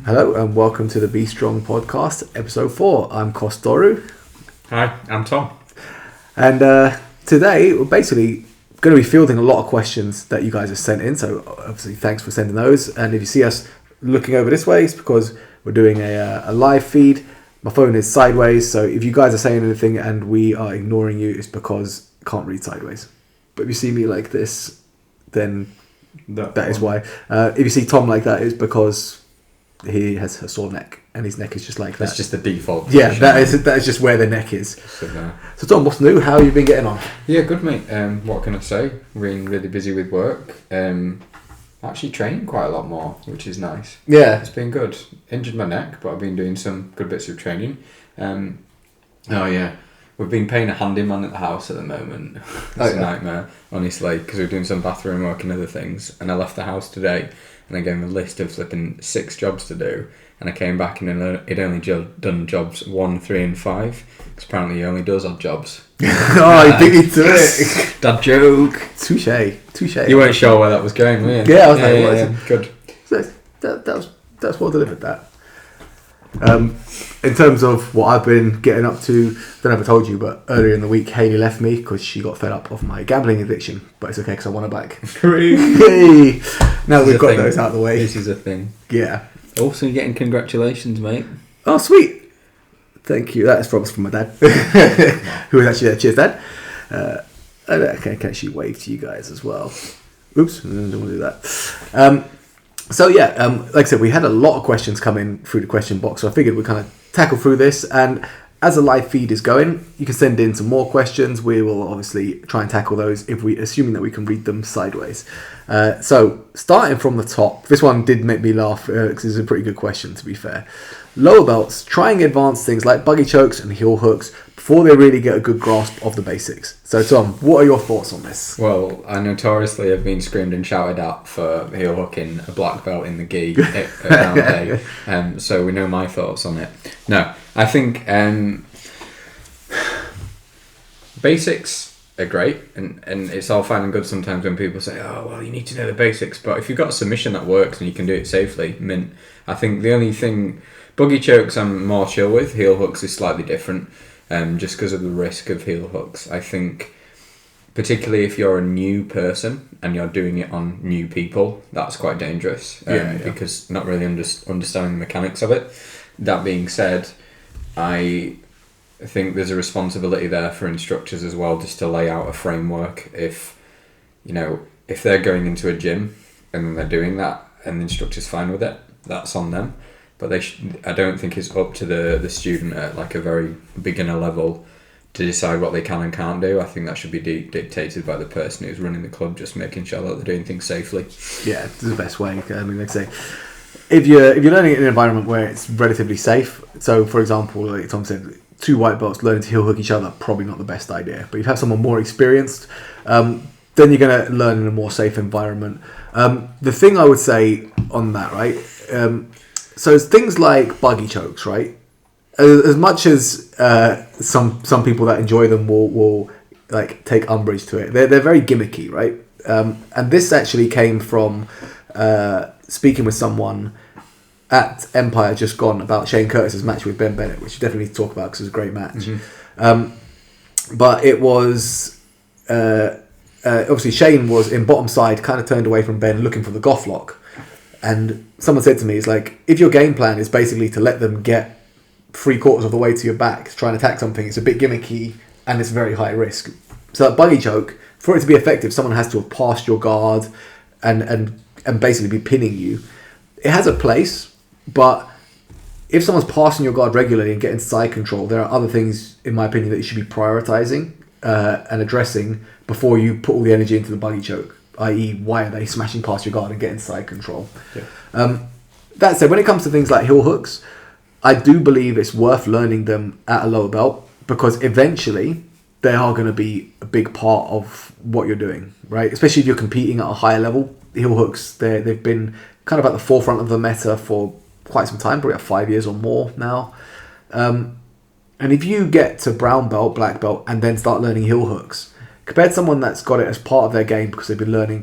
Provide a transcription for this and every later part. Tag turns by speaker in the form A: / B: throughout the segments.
A: Hello and welcome to the Be Strong podcast, episode 4. I'm Kostoru.
B: Hi, I'm Tom.
A: And today we're basically going to be fielding a lot of questions that you guys have sent in. So obviously thanks for sending those. And if you see us looking over this way, it's because we're doing a live feed. My phone is sideways. So if you guys are saying anything and we are ignoring you, it's because I can't read sideways. But if you see me like this, then that is why. If you see Tom like that, it's because he has a sore neck and his neck is just like that.
B: That's just the default.
A: Yeah, that is just where the neck is. So Tom, what's new? How have you been getting on?
B: Yeah, good mate. What can I say? Been really busy with work. Actually training quite a lot more, which is nice.
A: Yeah,
B: it's been good. Injured my neck, but I've been doing some good bits of training. Oh yeah, we've been paying a handyman at the house at the moment. It's a nightmare, honestly, because we're doing some bathroom work and other things. And I left the house today, and I gave him a list of flipping 6 jobs to do. And I came back and it only done jobs 1, 3 and 5. Because apparently he only does odd jobs.
A: Oh, he beat me to it.
B: That joke.
A: Touche.
B: You weren't sure where that was going, were you?
A: Yeah, I was like,
B: good.
A: So that's well delivered, that. In terms of what I've been getting up to, I don't know if I told you, but earlier in the week, Hayley left me because she got fed up of my gambling addiction. But it's okay because I want her back. Hey! Now we've got those out of the way.
B: This is a thing.
A: Yeah.
B: Also, you're getting congratulations, mate.
A: Oh, sweet. Thank you. That's from my dad, who was actually there. Cheers, Dad. I can actually wave to you guys as well. Oops, I don't want to do that. So yeah, like I said, we had a lot of questions come in through the question box, so I figured we'd kind of tackle through this. And as the live feed is going, you can send in some more questions. We will obviously try and tackle those assuming that we can read them sideways. So starting from the top, this one did make me laugh because it's a pretty good question, to be fair. Lower belts trying advanced things like buggy chokes and heel hooks before they really get a good grasp of the basics. So Tom, what are your thoughts on this?
B: Well, I notoriously have been screamed and shouted at for heel hooking a black belt in the gi around day. So we know my thoughts on it. No, I think basics are great, and it's all fine and good sometimes when people say, oh, well, you need to know the basics. But if you've got a submission that works and you can do it safely, mint. I think the only thing... Buggy chokes I'm more chill with. Heel hooks is slightly different, just because of the risk of heel hooks. I think, particularly if you're a new person and you're doing it on new people, that's quite dangerous. Because not really understanding the mechanics of it. That being said, I think there's a responsibility there for instructors as well, just to lay out a framework. If they're going into a gym and they're doing that and the instructor's fine with it, that's on them. But I don't think it's up to the student at like a very beginner level to decide what they can and can't do. I think that should be dictated by the person who's running the club, just making sure that they're doing things safely. Yeah, it's the best way. I mean, like I say, if you're learning in an environment where it's relatively safe, so for example, like Tom said, 2 white belts learning to heel hook each other, probably not the best idea. But if you have someone more experienced, then you're going to learn in a more safe environment. The thing I would say on that, right? So it's things like buggy chokes, right? As much as some people that enjoy them will like take umbrage to it, they're very gimmicky, right? And this actually came from speaking with someone at Empire just gone about Shane Curtis's match with Ben Bennett, which you definitely need to talk about because it was a great match. Mm-hmm. But it was obviously Shane was in bottom side, kind of turned away from Ben, looking for the Goth lock. And someone said to me, it's like, if your game plan is basically to let them get 3/4 of the way to your back to try and attack something, it's a bit gimmicky and it's very high risk. So that buggy choke, for it to be effective, someone has to have passed your guard and basically be pinning you. It has a place, but if someone's passing your guard regularly and getting side control, there are other things, in my opinion, that you should be prioritizing and addressing before you put all the energy into the buggy choke. I.e., why are they smashing past your guard and getting side control? Yeah. That said, when it comes to things like heel hooks, I do believe it's worth learning them at a lower belt because eventually they are going to be a big part of what you're doing, right? Especially if you're competing at a higher level. Heel hooks, they've been kind of at the forefront of the meta for quite some time, probably 5 years or more now. And if you get to brown belt, black belt, and then start learning heel hooks, compared to someone that's got it as part of their game because they've been learning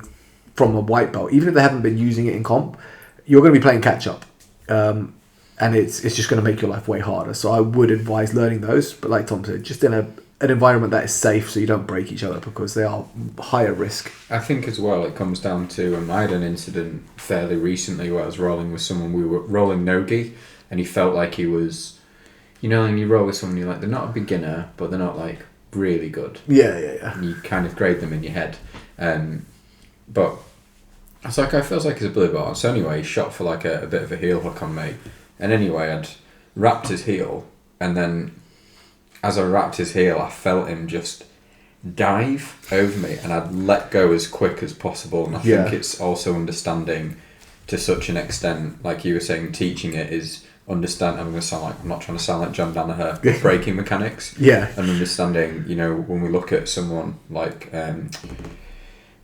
B: from a white belt, even if they haven't been using it in comp,
A: you're going to be playing catch up. And it's just going to make your life way harder. So I would advise learning those. But like Tom said, just in an environment that is safe so you don't break each other, because they are higher risk.
B: I think as well it comes down to, I had an incident fairly recently where I was rolling with someone, we were rolling no-gi, and he felt like he was, and you roll with someone, you're like, they're not a beginner, but they're not like really good.
A: Yeah.
B: And you kind of grade them in your head. But I was like, I feels like he's a blue belt. So anyway, he shot for like a bit of a heel hook on me. And anyway, I'd wrapped his heel, and then as I wrapped his heel, I felt him just dive over me, and I'd let go as quick as possible. And I think it's also understanding to such an extent, like you were saying, teaching it is understand. I'm not trying to sound like John Danaher, breaking mechanics.
A: Yeah.
B: And understanding, when we look at someone like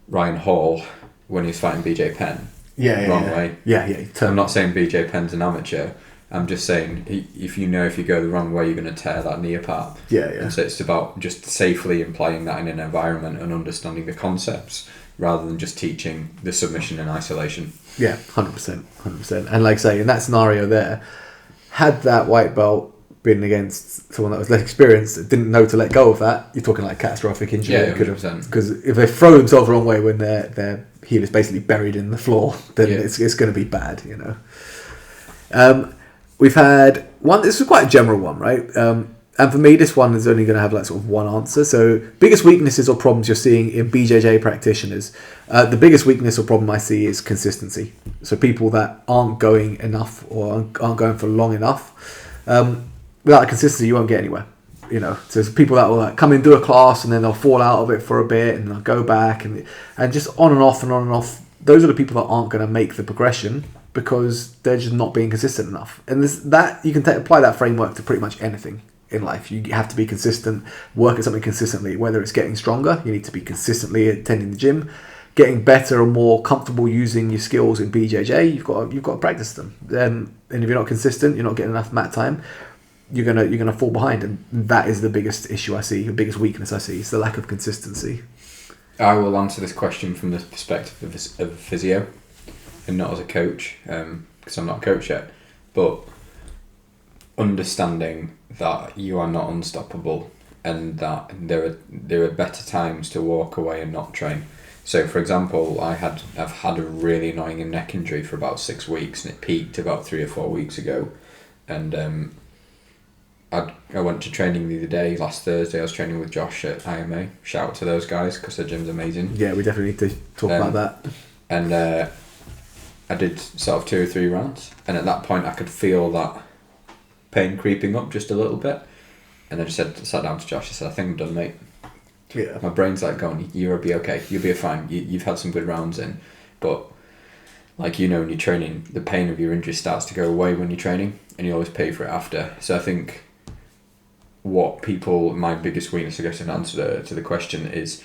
B: Ryan Hall when he was fighting BJ Penn. Wrong way.
A: Yeah.
B: I'm not saying BJ Penn's an amateur. I'm just saying, if you go the wrong way, you're going to tear that knee apart.
A: Yeah.
B: And so it's about just safely implying that in an environment and understanding the concepts rather than just teaching the submission in isolation.
A: Yeah, 100%. And like I say, in that scenario there, had that white belt been against someone that was less experienced, that didn't know to let go of that, you're talking like catastrophic injury.
B: Yeah, 100%.
A: Because if they throw themselves the wrong way when their heel is basically buried in the floor, then it's going to be bad, We've had one. This is quite a general one, right? And for me, this one is only going to have like sort of one answer. So, biggest weaknesses or problems you're seeing in BJJ practitioners. The biggest weakness or problem I see is consistency. So, people that aren't going enough or aren't going for long enough. Without the consistency, you won't get anywhere. So there's people that will like come in, do a class, and then they'll fall out of it for a bit, and they'll go back, and just on and off and on and off. Those are the people that aren't going to make the progression, because they're just not being consistent enough. And you can apply that framework to pretty much anything in life. You have to be consistent, work at something consistently. Whether it's getting stronger, you need to be consistently attending the gym, getting better and more comfortable using your skills in BJJ. You've got to practice them. And if you're not consistent, you're not getting enough mat time. You're gonna fall behind, and that is the biggest issue I see. The biggest weakness I see is the lack of consistency.
B: I will answer this question from the perspective of a physio, and not as a coach, because I'm not a coach yet, but understanding that you are not unstoppable, and that there are better times to walk away and not train. So, for example, I've had a really annoying neck injury for about 6 weeks, and it peaked about 3 or 4 weeks ago, and I went to training the other day, last Thursday. I was training with Josh at IMA. Shout out to those guys, because their gym's amazing.
A: Yeah, we definitely need to talk about that.
B: And I did sort of 2 or 3 rounds, and at that point I could feel that pain creeping up just a little bit, and I just sat down to Josh. I said, I think I'm done, mate.
A: Yeah.
B: My brain's like going, you'll be okay, you'll be fine, you've had some good rounds in, but like when you're training, the pain of your injury starts to go away when you're training, and you always pay for it after. So I think my biggest weakness, I guess, in answer to the question, is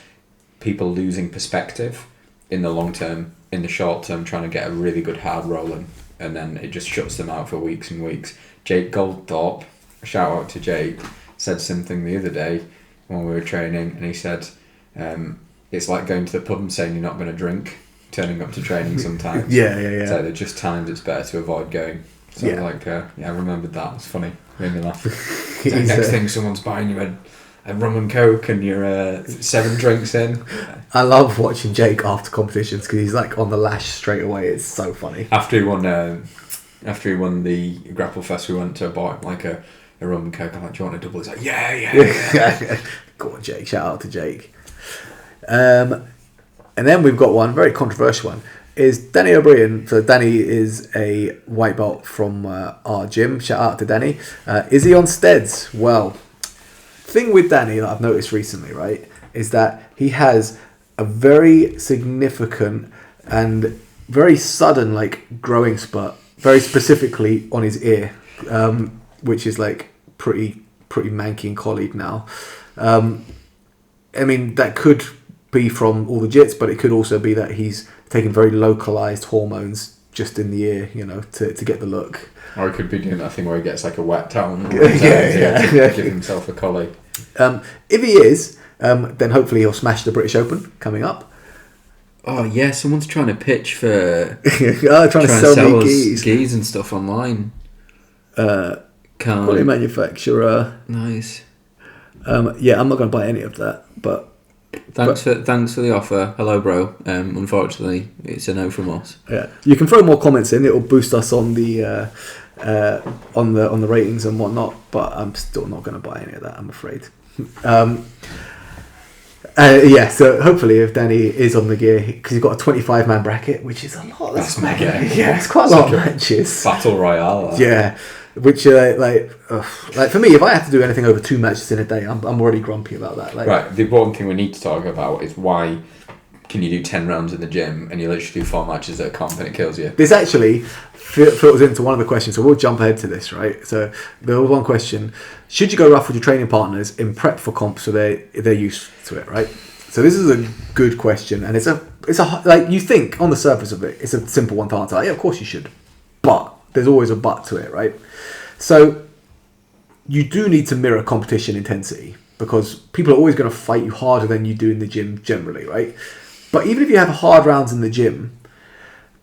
B: people losing perspective in the long term, in the short term, trying to get a really good hard rolling, and then it just shuts them out for weeks and weeks. Jake Goldthorpe, shout out to Jake, said something the other day when we were training, and he said, it's like going to the pub and saying you're not going to drink, turning up to training sometimes.
A: Yeah.
B: So there are just times it's better to avoid going. So I remembered that. It's funny. Made me laugh. Next thing someone's buying you a rum and coke, and you're 7 drinks in.
A: I love watching Jake after competitions, because he's like on the lash straight away. It's so funny.
B: After he won the Grapple Fest, we went to buy like a rum and coke. I'm like, do you want a double? He's like, yeah.
A: Go on, Jake. Shout out to Jake. And then we've got one very controversial one. Is Danny O'Brien. So Danny is a white belt from our gym. Shout out to Danny. Is he on steads? Well, thing with Danny that I've noticed recently, right, is that he has a very significant and very sudden growing spurt, very specifically on his ear, which is pretty manky and collied now. I mean, that could be from all the jits, but it could also be that he's taking very localized hormones just in the ear, to get the look.
B: Or he could be doing that thing where he gets a wet towel and
A: to
B: give himself a collie.
A: If he is, then hopefully he'll smash the British Open coming up.
B: Oh yeah, someone's trying to pitch for
A: trying to sell me
B: us
A: geese.
B: geese and stuff online.
A: Quality manufacturer.
B: Nice.
A: Yeah, I'm not going to buy any of that. But
B: thanks for the offer. Hello, bro. Unfortunately, it's a no from us.
A: Yeah, you can throw more comments in. It'll boost us on the on the ratings and whatnot. But I'm still not going to buy any of that, I'm afraid. Yeah, so hopefully if Danny is on the gear, because he's got a 25-man bracket, which is a lot.
B: That's mega.
A: Yeah, it's quite a lot of matches.
B: Battle Royale.
A: Yeah, which like for me, if I have to do anything over 2 matches in a day, I'm already grumpy about that. Like,
B: right, the important thing we need to talk about is why can you do 10 rounds in the gym and you literally do 4 matches at a comp and it kills you?
A: This actually filters into one of the questions, so we'll jump ahead to this, right? So there was one question: should you go rough with your training partners in prep for comp so they're used to it, right? So this is a good question, and it's a like, you think on the surface of it, it's a simple one to answer. Like, yeah, of course you should, but there's always a but to it, right? So you do need to mirror competition intensity, because people are always going to fight you harder than you do in the gym generally, right? But even if you have hard rounds in the gym,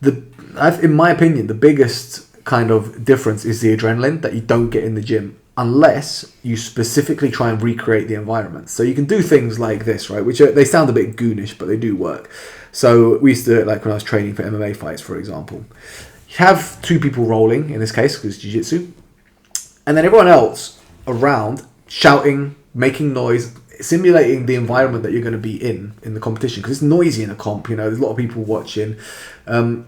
A: in my opinion, the biggest kind of difference is the adrenaline that you don't get in the gym unless you specifically try and recreate the environment. So you can do things like this, right? Which they sound a bit goonish, but they do work. So we used to do it like when I was training for MMA fights, for example. You have 2 people rolling, in this case, because it's jiu-jitsu, and then everyone else around shouting, making noise, simulating the environment that you're going to be in the competition, because it's noisy in a comp. You know, there's a lot of people watching, and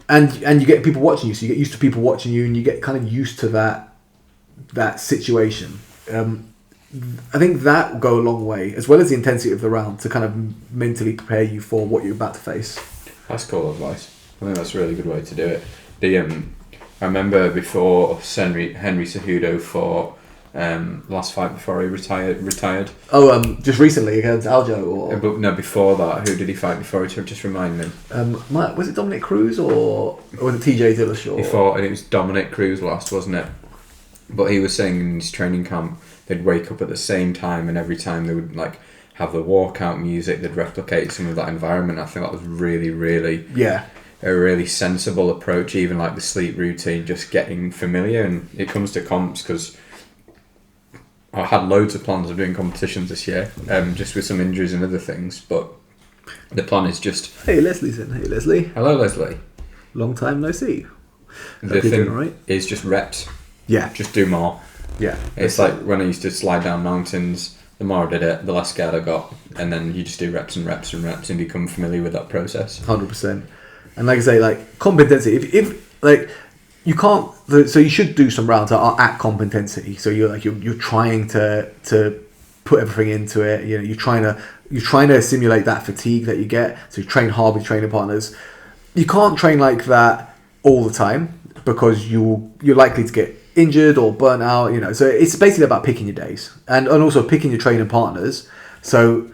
A: you get people watching you, so you get used to people watching you, and you get kind of used to that situation. I think that will go a long way, as well as the intensity of the round, to kind of mentally prepare you for what you're about to face.
B: That's cool advice. I think that's a really good way to do it. I remember before Henry Cejudo fought last fight before he retired.
A: Oh, just recently against Aljo, or
B: but no, before that, who did he fight before? Just remind me.
A: Was it Dominic Cruz or was it TJ Dillashaw?
B: He fought, and it was Dominic Cruz last, wasn't it? But he was saying in his training camp they'd wake up at the same time, and every time they would like have the walkout music, they'd replicate some of that environment. I think that was really, really a really sensible approach. Even like the sleep routine, just getting familiar. And it comes to comps, because I had loads of plans of doing competitions this year, just with some injuries and other things. But the plan is just...
A: Hey, Leslie's in. Hey, Leslie.
B: Hello, Leslie.
A: Long time no see.
B: The thing is just reps.
A: Yeah.
B: Just do more.
A: Yeah.
B: It's like when I used to slide down mountains, the more I did it, the less scared I got. And then you just do reps and reps and reps and become familiar with that process.
A: 100%. And like I say, like, comp intensity, if like... You can't. So you should do some rounds that are at comp intensity. So you're trying to put everything into it. You know, you're trying to simulate that fatigue that you get. So you train hard with training partners. You can't train like that all the time, because you're likely to get injured or burnt out. You know, so it's basically about picking your days and also picking your training partners. So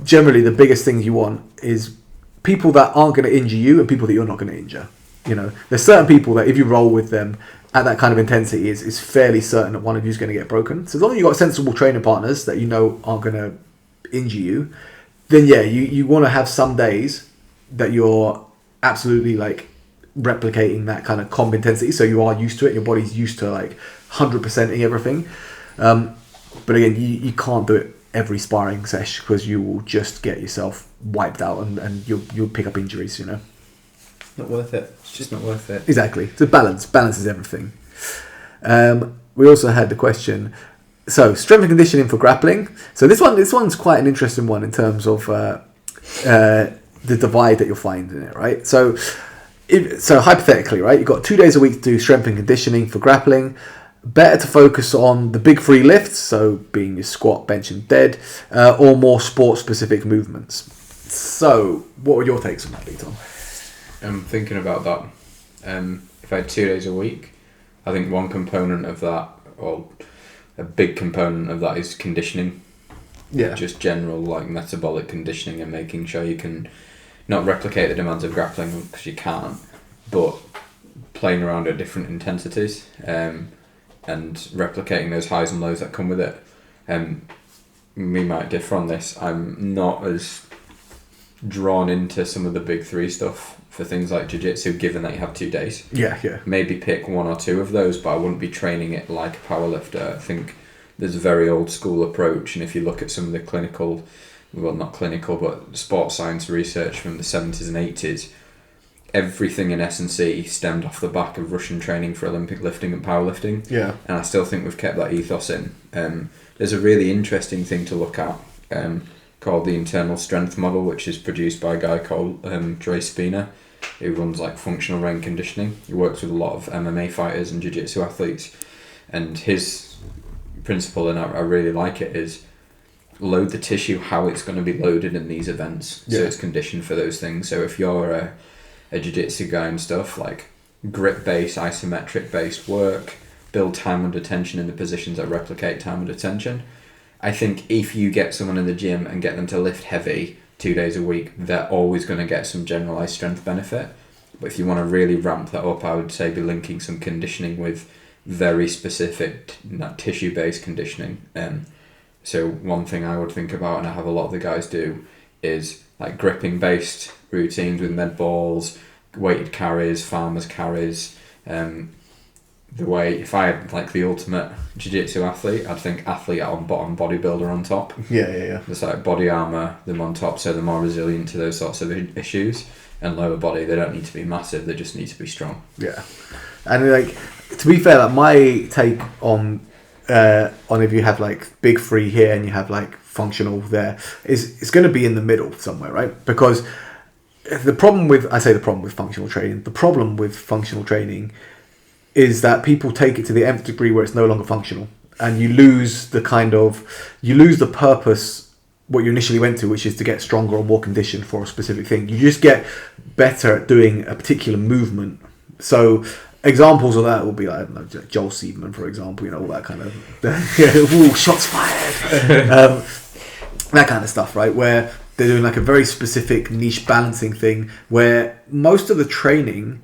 A: generally, the biggest thing you want is people that aren't going to injure you and people that you're not going to injure. You know, there's certain people that if you roll with them at that kind of intensity, is fairly certain that one of you is going to get broken. So as long as you've got sensible training partners that you know aren't going to injure you, then yeah, you want to have some days that you're absolutely like replicating that kind of comp intensity, so you are used to it, your body's used to like 100%ing everything. But again, you can't do it every sparring sesh, because you will just get yourself wiped out and you'll pick up injuries, you know.
B: Not worth it. It's just not worth it.
A: Exactly. So balance is everything. We also had the question, so strength and conditioning for grappling. So this one's quite an interesting one in terms of the divide that you'll find in it, right? So hypothetically, right, you've got 2 days a week to do strength and conditioning for grappling. Better to focus on the big 3 lifts, so being your squat, bench and dead, or more sport specific movements. So what were your takes on that, Tom?
B: I'm thinking about that. If I had 2 days a week, I think one component of that, or a big component of that, is conditioning.
A: Yeah.
B: Just general like metabolic conditioning and making sure you can not replicate the demands of grappling, because you can't, but playing around at different intensities and replicating those highs and lows that come with it. We might differ on this. I'm not as drawn into some of the big three stuff for things like jiu-jitsu, given that you have 2 days.
A: Yeah.
B: Maybe pick 1 or 2 of those, but I wouldn't be training it like a powerlifter. I think there's a very old school approach, and if you look at some of the clinical, well, not clinical, but sports science research from the 70s and 80s, everything in S&C stemmed off the back of Russian training for Olympic lifting and powerlifting.
A: Yeah.
B: And I still think we've kept that ethos in. There's a really interesting thing to look at called the internal strength model, which is produced by a guy called Joy Spina, who runs like functional range conditioning. He works with a lot of MMA fighters and jiu-jitsu athletes. And his principle, and I really like it, is load the tissue how it's going to be loaded in these events. So it's conditioned for those things. So if you're a jiu-jitsu guy and stuff, like grip-based, isometric-based work, build time under tension in the positions that replicate time under tension. I think if you get someone in the gym and get them to lift heavy 2 days a week, they're always going to get some generalized strength benefit. But if you want to really ramp that up, I would say be linking some conditioning with very specific tissue-based conditioning. So one thing I would think about, and I have a lot of the guys do, is like gripping-based routines with med balls, weighted carries, farmers carries. The way, if I had like the ultimate jiu-jitsu athlete, I'd think athlete on bottom, bodybuilder on top.
A: Yeah.
B: It's like body armour, them on top, so they're more resilient to those sorts of issues. And lower body, they don't need to be massive, they just need to be strong.
A: Yeah. And like, to be fair, like my take on if you have like big three here and you have like functional there, is it's going to be in the middle somewhere, right? Because the problem with functional training is that people take it to the nth degree where it's no longer functional, and you lose the purpose what you initially went to, which is to get stronger or more conditioned for a specific thing. You just get better at doing a particular movement. So examples of that will be like, I don't know, Joel Seedman, for example, all that kind of ooh, shots fired, that kind of stuff, right? Where they're doing like a very specific niche balancing thing, where most of the training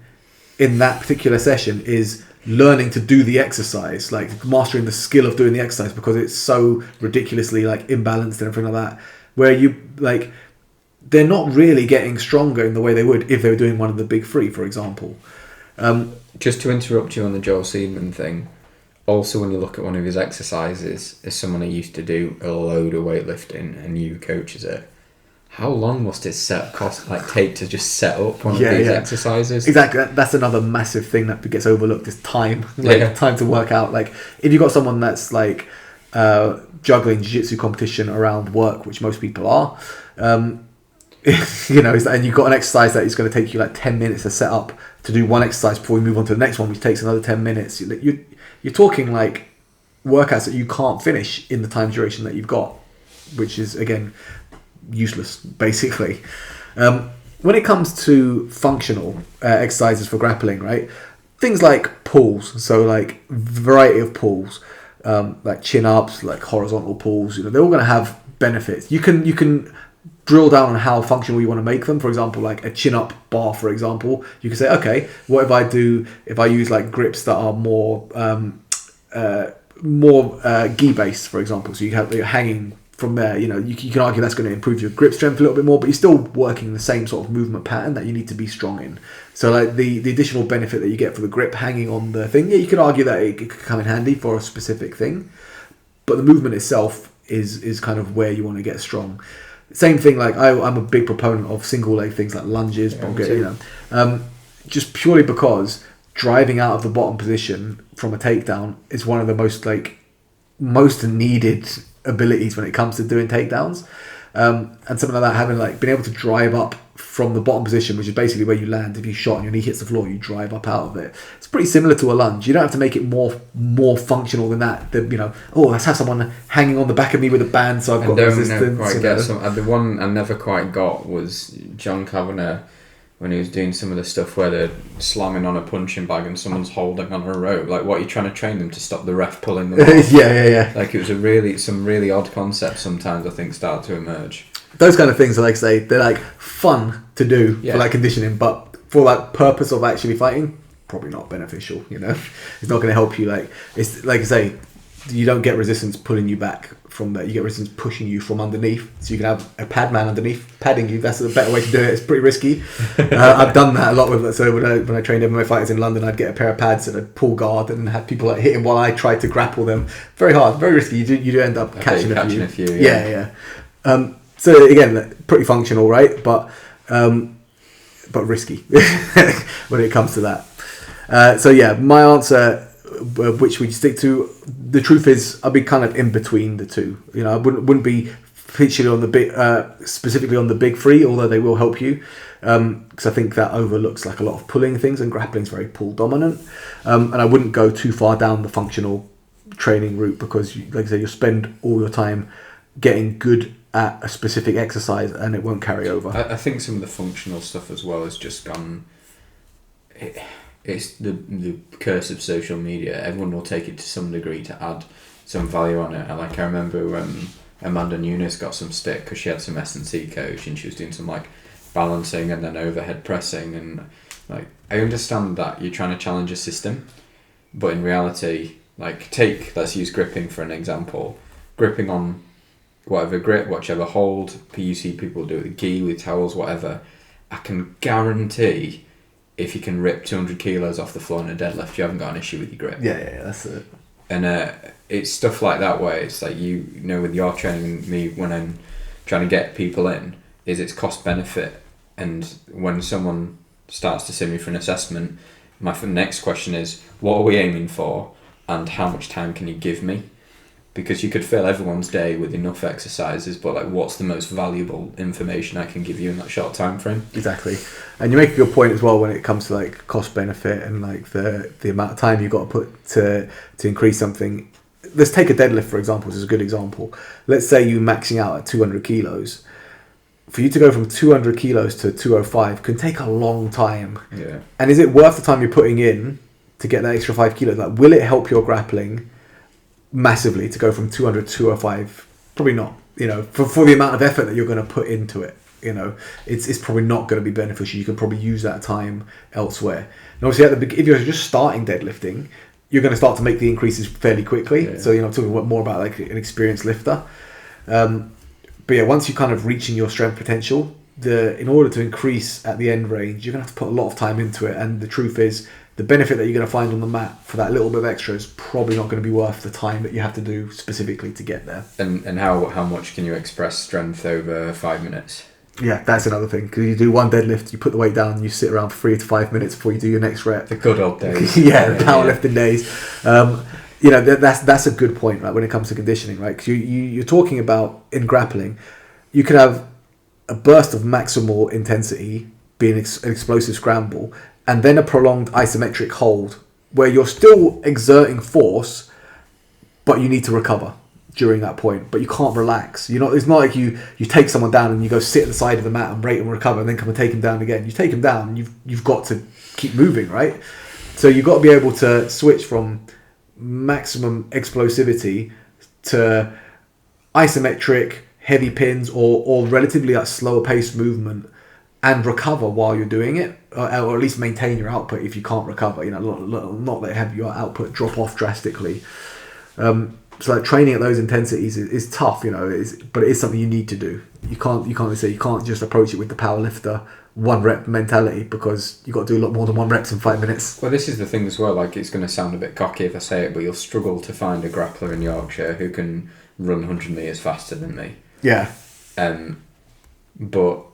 A: in that particular session is learning to do the exercise, like mastering the skill of doing the exercise, because it's so ridiculously like imbalanced and everything like that, where you like they're not really getting stronger in the way they would if they were doing one of the big three, for example.
B: Just to interrupt you on the Joel Seedman thing, also when you look at one of his exercises, as someone who used to do a load of weightlifting and you coaches it, how long must it take to just set up one of these exercises?
A: Exactly, that's another massive thing that gets overlooked, is time. Time to work out. Like if you've got someone that's like juggling jiu-jitsu competition around work, which most people are, and you've got an exercise that is going to take you like 10 minutes to set up to do one exercise before we move on to the next one, which takes another 10 minutes. You're talking like workouts that you can't finish in the time duration that you've got, which is, again, useless, basically. When it comes to functional exercises for grappling, right, things like pulls, so like variety of pulls, like chin-ups, like horizontal pulls, they're all going to have benefits. You can drill down on how functional you want to make them. For example, like a chin-up bar, for example, you can say, okay, what if I use like grips that are more gi-based, for example, so you're hanging from there, you can argue that's going to improve your grip strength a little bit more, but you're still working the same sort of movement pattern that you need to be strong in. So like the additional benefit that you get for the grip hanging on the thing, you could argue that it could come in handy for a specific thing, but the movement itself is kind of where you want to get strong. Same thing, like I'm a big proponent of single leg things like lunges, just purely because driving out of the bottom position from a takedown is one of the most needed abilities when it comes to doing takedowns, and something like that, having been able to drive up from the bottom position, which is basically where you land. If you shot and your knee hits the floor, you drive up out of it. It's pretty similar to a lunge. You don't have to make it more functional than that. Let's have someone hanging on the back of me with a band so I've got resistance.
B: The one I never quite got was John Kavanagh, when he was doing some of the stuff where they're slamming on a punching bag and someone's holding on a rope. Like, what are you trying to train them to stop the ref pulling them off?
A: Yeah.
B: Like, it was some really odd concepts sometimes, I think, start to emerge.
A: Those kind of things are, like I say, they're like fun to do for conditioning, but for that purpose of actually fighting, probably not beneficial. It's not going to help you. It's like I say, you don't get resistance pulling you back from there. You get resistance pushing you from underneath. So you can have a pad man underneath padding you. That's a better way to do it. It's pretty risky. I've done that a lot with it. So when I trained MMA fighters in London, I'd get a pair of pads and I'd pull guard and have people like hitting while I tried to grapple them. Very hard, very risky. You do end up catching a few. Yeah. So again, pretty functional, right? But risky when it comes to that. So yeah, my answer, which we stick to, the truth is I'd be kind of in between the two. You know, I wouldn't be featured on the big, specifically on the big three, although they will help you, because I think that overlooks like a lot of pulling things, and grappling is very pull dominant. And I wouldn't go too far down the functional training route, because like I said, you'll spend all your time getting good at a specific exercise and it won't carry over.
B: I think some of the functional stuff as well has just gone... It's the curse of social media. Everyone will take it to some degree to add some value on it. And like I remember Amanda Nunes got some stick because she had some S&C coach and she was doing some like balancing and then overhead pressing, and like I understand that you're trying to challenge a system, but in reality, like let's use gripping for an example. Gripping on whatever grip, whichever hold, you see people do it with gi, with towels, whatever. I can guarantee if you can rip 200 kilos off the floor in a deadlift, you haven't got an issue with your grip.
A: Yeah, that's it.
B: And it's stuff like that where it's like, you know, with your training, me when I'm trying to get people in, is it's cost benefit. And when someone starts to see me for an assessment, my next question is, what are we aiming for and how much time can you give me? Because you could fill everyone's day with enough exercises, but like, what's the most valuable information I can give you in that short time frame?
A: Exactly. And you make a good point as well when it comes to like cost benefit and like the amount of time you've got to put to increase something. Let's take a deadlift, for example, as a good example. Let's say you're maxing out at 200 kilos. For you to go from 200 kilos to 205 can take a long time.
B: Yeah.
A: And is it worth the time you're putting in to get that extra 5 kilos? Like, will it help your grappling massively to go from 200 to 205? Probably not. You know, for the amount of effort that you're going to put into it, you know, it's probably not going to be beneficial. You can probably use that time elsewhere. And obviously, if you're just starting deadlifting, you're going to start to make the increases fairly quickly. Yeah. So, you know, I'm talking more about like an experienced lifter. But yeah, once you're kind of reaching your strength potential, in order to increase at the end range, you're going to have to put a lot of time into it. And the truth is, the benefit that you're going to find on the mat for that little bit of extra is probably not going to be worth the time that you have to do specifically to get there.
B: And how much can you express strength over 5 minutes?
A: Yeah, that's another thing. Because you do one deadlift, you put the weight down, you sit around for 3 to 5 minutes before you do your next rep.
B: The good old days.
A: Yeah, the powerlifting days. You know, that's a good point, right? When it comes to conditioning, right? Because you're talking about in grappling, you could have a burst of maximal intensity being an explosive scramble, and then a prolonged isometric hold where you're still exerting force, but you need to recover during that point. But you can't relax. It's not like you take someone down and you go sit at the side of the mat and rate and recover, and then come and take him down again. You take him down, you've got to keep moving, right? So you've got to be able to switch from maximum explosivity to isometric, heavy pins, or relatively like slower paced movement, and recover while you're doing it, or at least maintain your output if you can't recover. You know, not let have your output drop off drastically. So like training at those intensities is tough, you know, but it is something you need to do. You can't just approach it with the powerlifter 1 rep mentality, because you've got to do a lot more than 1 reps in 5 minutes.
B: Well, this is the thing as well, like, it's going to sound a bit cocky if I say it, but you'll struggle to find a grappler in Yorkshire who can run 100 metres faster than me.
A: Yeah.
B: But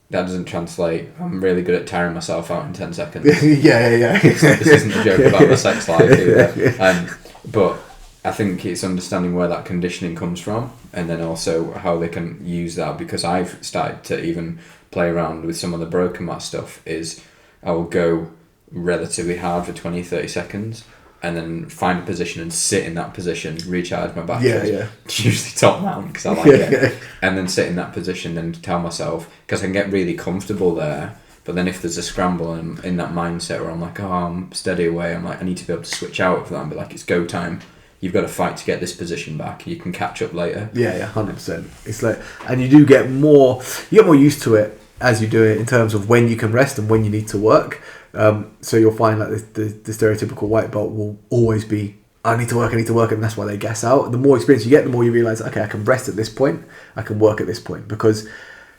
B: that doesn't translate. I'm really good at tiring myself out in 10 seconds.
A: Yeah.
B: This isn't a joke about my sex life either. But I think it's understanding where that conditioning comes from, and then also how they can use that, because I've started to even play around with some of the broken mat stuff. Is I will go relatively hard for 20-30 seconds and then find a position and sit in that position, recharge my batteries.
A: Yeah.
B: Usually top mount because I like it. And then sit in that position and tell myself, because I can get really comfortable there, but then if there's a scramble and I'm in that mindset where I'm like, oh, I'm steady away, I'm like, I need to be able to switch out of that and be like, it's go time. You've got to fight to get this position back. You can catch up later. Yeah, 100%. It's like, and you get more used to it as you do it in terms of when you can rest and when you need to work. So you'll find like the stereotypical white belt will always be
A: I need to work, and that's why they gas out. The more experience you get, the more you realise, okay, I can rest at this point, I can work at this point. Because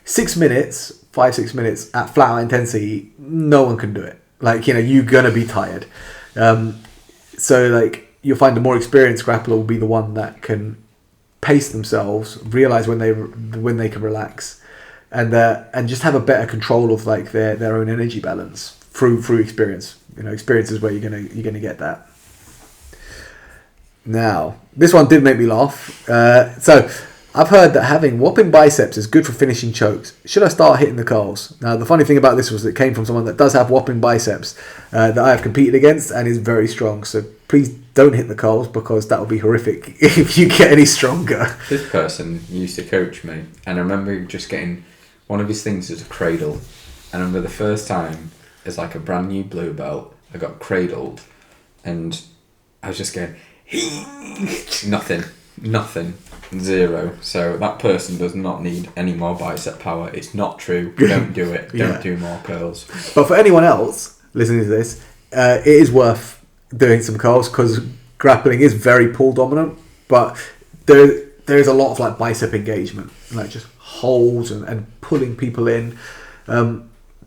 A: 6 minutes, 5-6 minutes at flat out intensity, no one can do it. Like, you're gonna be tired. So like, you'll find the more experienced grappler will be the one that can pace themselves, realise when they can relax, and just have a better control of like their own energy balance through experience. Experience is where you're gonna get that. Now, this one did make me laugh. So, I've heard that having whopping biceps is good for finishing chokes. Should I start hitting the curls? Now, the funny thing about this was it came from someone that does have whopping biceps that I have competed against and is very strong. So, please don't hit the curls because that will be horrific if you get any stronger.
B: This person used to coach me, and I remember just getting one of his things as a cradle. And I remember the first time as like a brand new blue belt, I got cradled, and I was just going... nothing, zero. So that person does not need any more bicep power. It's not true. Don't do it. Don't do more curls.
A: But for anyone else listening to this, it is worth doing some curls because grappling is very pull dominant. But there is a lot of like bicep engagement, like just holds and pulling people in.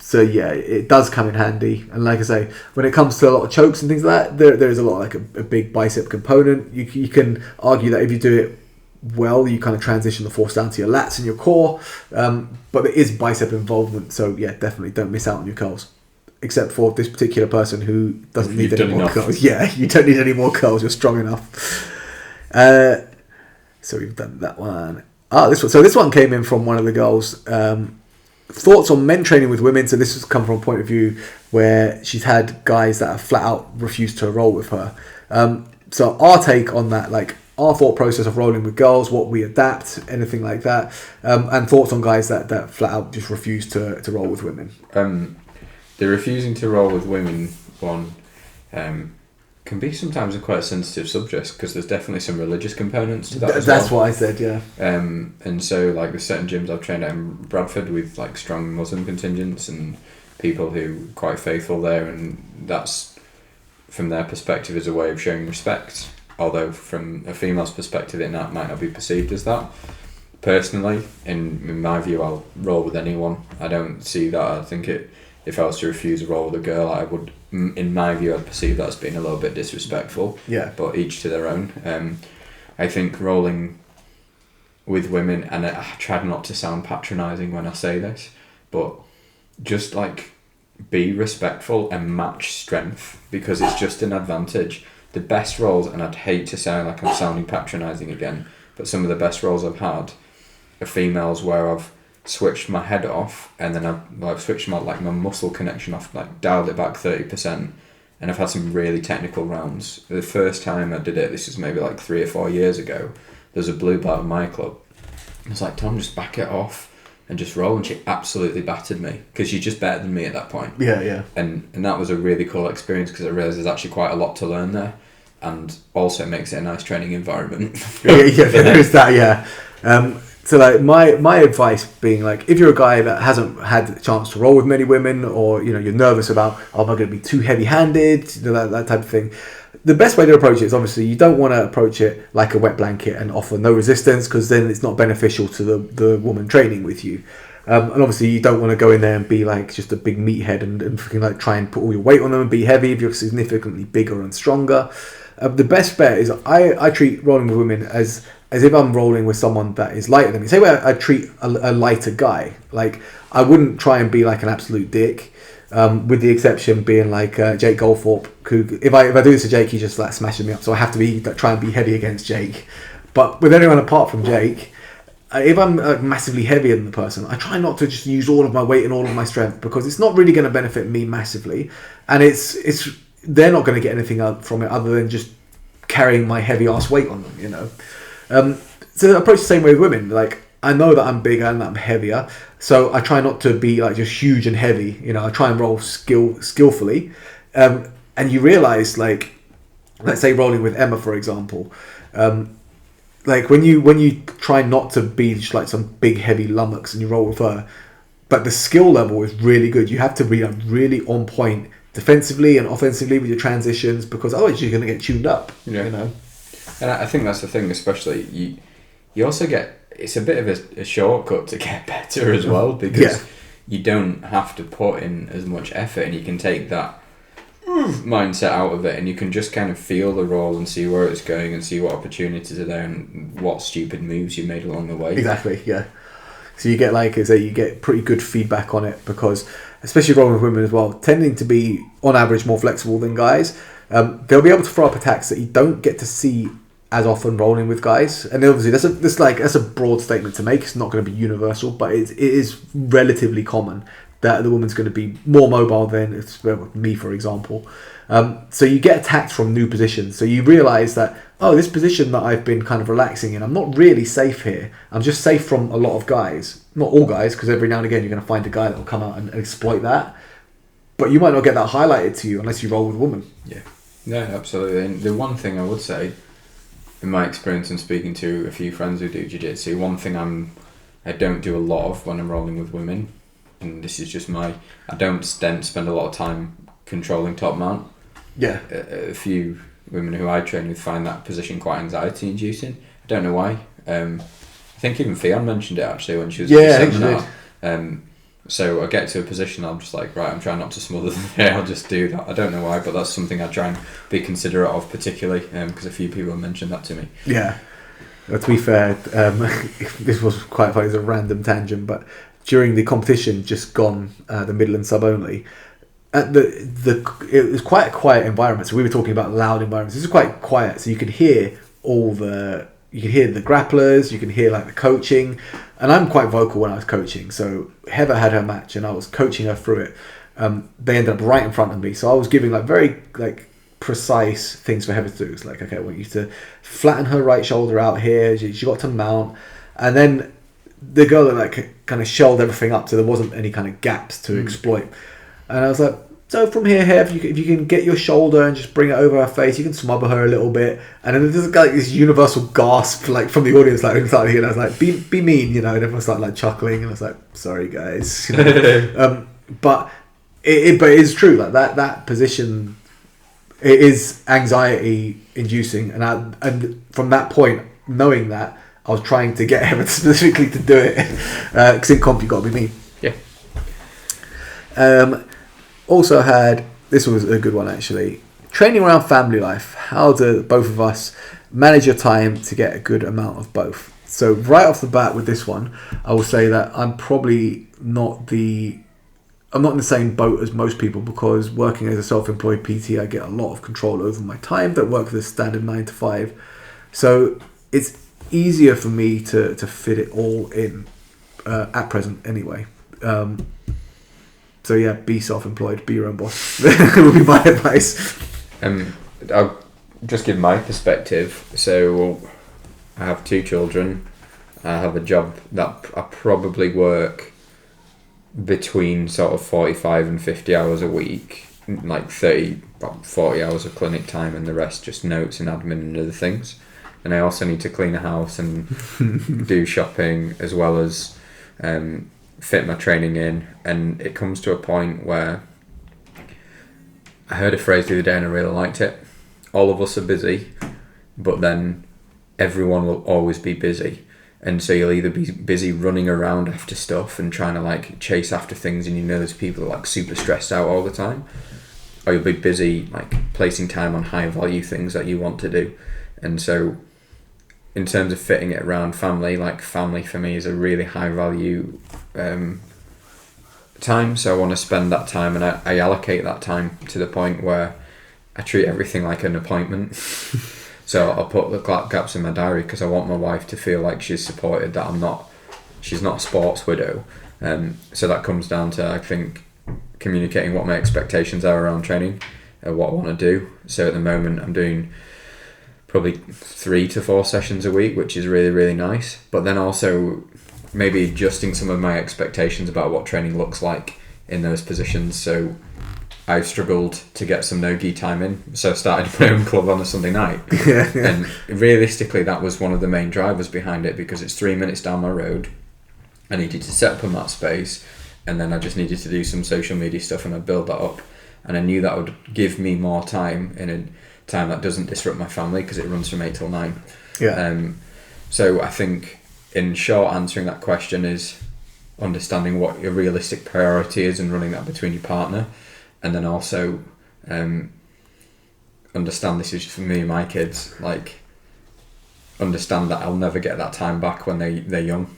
A: So yeah, it does come in handy. And like I say, when it comes to a lot of chokes and things like that, there is a lot like a big bicep component. You can argue that if you do it well, you kind of transition the force down to your lats and your core. But there is bicep involvement. So yeah, definitely don't miss out on your curls. Except for this particular person who doesn't need any more curls. Yeah, you don't need any more curls. You're strong enough. So we've done that one. This one. So this one came in from one of the girls. Thoughts on men training with women. So this has come from a point of view where she's had guys that have flat out refused to roll with her. So our take on that, like our thought process of rolling with girls, what we adapt, anything like that, and thoughts on guys that flat out just refuse to roll with women.
B: The refusing to roll with women one can be sometimes a quite sensitive subject because there's definitely some religious components to that as
A: That's
B: well.
A: what I said, yeah.
B: And so like there's certain gyms I've trained at in Bradford with like strong Muslim contingents and people who are quite faithful there, and that's from their perspective is a way of showing respect, although from a female's perspective it might not be perceived as that. Personally, in my view, I'll roll with anyone. I don't see that. I think if I was to refuse a roll with a girl, I would, in my view, I'd perceive that as being a little bit disrespectful.
A: Yeah.
B: But each to their own. I think rolling with women, and I tried not to sound patronising when I say this, but just like be respectful and match strength because it's just an advantage. The best rolls, and I'd hate to sound like I'm sounding patronising again, but some of the best rolls I've had are females where I've switched my head off and then I've switched my muscle connection off, like dialed it back 30%, and I've had some really technical rounds. The first time I did it, this was maybe like 3 or 4 years ago, there's a blue belt in my club. I was like, Tom, just back it off and just roll, and she absolutely battered me because she's just better than me at that point.
A: Yeah.
B: And that was a really cool experience because I realised there's actually quite a lot to learn there, and also it makes it a nice training environment.
A: There is that, yeah. So like my advice being like, if you're a guy that hasn't had the chance to roll with many women, or you're nervous about, am I going to be too heavy-handed, that type of thing, the best way to approach it is obviously you don't want to approach it like a wet blanket and offer no resistance, because then it's not beneficial to the woman training with you. And obviously you don't want to go in there and be like just a big meathead and freaking like try and put all your weight on them and be heavy if you're significantly bigger and stronger. The best bet is I treat rolling with women as if I'm rolling with someone that is lighter than me. Same way I treat a lighter guy. Like, I wouldn't try and be like an absolute dick, with the exception being like Jake Goldthorpe, who if I do this to Jake, he just like smashes me up. So I have to try and be heavy against Jake. But with anyone apart from Jake, if I'm massively heavier than the person, I try not to just use all of my weight and all of my strength, because it's not really going to benefit me massively, and they're not going to get anything from it other than just carrying my heavy ass weight on them, So approach the same way with women. Like, I know that I'm bigger and that I'm heavier, so I try not to be like just huge and heavy. I try and roll skillfully, and you realise, like, let's say rolling with Emma, for example, like when you try not to be just like some big heavy lummox and you roll with her, but the skill level is really good. You have to be really on point defensively and offensively with your transitions, because otherwise you're going to get tuned up.
B: Yeah.
A: You know.
B: And I think that's the thing, especially you also get, it's a bit of a shortcut to get better as well, because you don't have to put in as much effort, and you can take that mindset out of it, and you can just kind of feel the role and see where it's going and see what opportunities are there and what stupid moves you made along the way.
A: Exactly, yeah. So you get, like I say, you get pretty good feedback on it, because especially rolling with women as well, tending to be on average more flexible than guys, they'll be able to throw up attacks that you don't get to see as often rolling with guys. And obviously that's a broad statement to make. It's not going to be universal, but it is relatively common that the woman's going to be more mobile than me, for example. So you get attacked from new positions. So you realise that, this position that I've been kind of relaxing in, I'm not really safe here. I'm just safe from a lot of guys. Not all guys, because every now and again you're going to find a guy that will come out and exploit that. But you might not get that highlighted to you unless you roll with a woman.
B: Yeah. No, absolutely. And the one thing I would say, in my experience and speaking to a few friends who do jiu-jitsu, one thing I don't do a lot of when I'm rolling with women, and this is just I don't spend a lot of time controlling top mount.
A: Yeah.
B: A few women who I train with find that position quite anxiety inducing. I don't know why. I think even Fionn mentioned it actually when she was at the seminar. So I get to a position, I'm just like, right, I'm trying not to smother them here, I'll just do that. I don't know why, but that's something I try and be considerate of, particularly because a few people have mentioned that to me.
A: Yeah. Well, to be fair, this was quite funny, it's a random tangent, but during the competition just gone, the Midland sub only, it was quite a quiet environment. So we were talking about loud environments. This is quite quiet, so you could hear the grapplers, you can hear like the coaching, and I'm quite vocal when I was coaching. So Heather had her match, and I was coaching her through it. They ended up right in front of me, so I was giving like very like precise things for Heather to do. It's like, okay, I want you to flatten her right shoulder out here. She got to mount, and then the girl like kind of shelled everything up, so there wasn't any kind of gaps to exploit. And I was like, so from here, Hev, if you can get your shoulder and just bring it over her face, you can smother her a little bit. And then there's like this universal gasp like from the audience, like, and I was like, be mean, and everyone started like chuckling, and I was like, sorry guys, but it is true, like that position, it is anxiety inducing, and from that point, knowing that, I was trying to get Heather specifically to do it, because in comp you got to be mean.
B: Yeah.
A: Also had, this was a good one actually, training around family life. How do both of us manage your time to get a good amount of both? So right off the bat with this one, I will say that I'm probably not in the same boat as most people, because working as a self-employed PT, I get a lot of control over my time that work with a standard 9 to 5. So it's easier for me to fit it all in at present anyway. So yeah, be self-employed, be your own boss. Would be my advice.
B: I'll just give my perspective. So I have 2 children. I have a job that I probably work between sort of 45 and 50 hours a week, like 40 hours of clinic time, and the rest just notes and admin and other things. And I also need to clean a house and do shopping, as well as fit my training in. And it comes to a point where I heard a phrase the other day and I really liked it. All of us are busy, but then everyone will always be busy. And so you'll either be busy running around after stuff and trying to like chase after things, and there's people who are like super stressed out all the time, or you'll be busy like placing time on high value things that you want to do. And so in terms of fitting it around family, like family for me is a really high value time, so I want to spend that time, and I allocate that time to the point where I treat everything like an appointment. So I'll put the gaps in my diary, because I want my wife to feel like she's supported, that she's not a sports widow. So that comes down to, I think, communicating what my expectations are around training, what I want to do. So at the moment I'm doing probably 3 to 4 sessions a week, which is really, really nice. But then also maybe adjusting some of my expectations about what training looks like in those positions. So I've struggled to get some no-gi time in, so I started my own club on a Sunday night. And realistically, that was one of the main drivers behind it, because it's 3 minutes down my road. I needed to set up a mat space, and then I just needed to do some social media stuff, and I build that up. and I knew that would give me more time in a time that doesn't disrupt my family because it runs from 8 till 9.
A: Yeah.
B: So I think, in short, answering that question is understanding what your realistic priority is and running that between your partner, and then also understand this is for me and my kids. Like, understand that I'll never get that time back when they're young,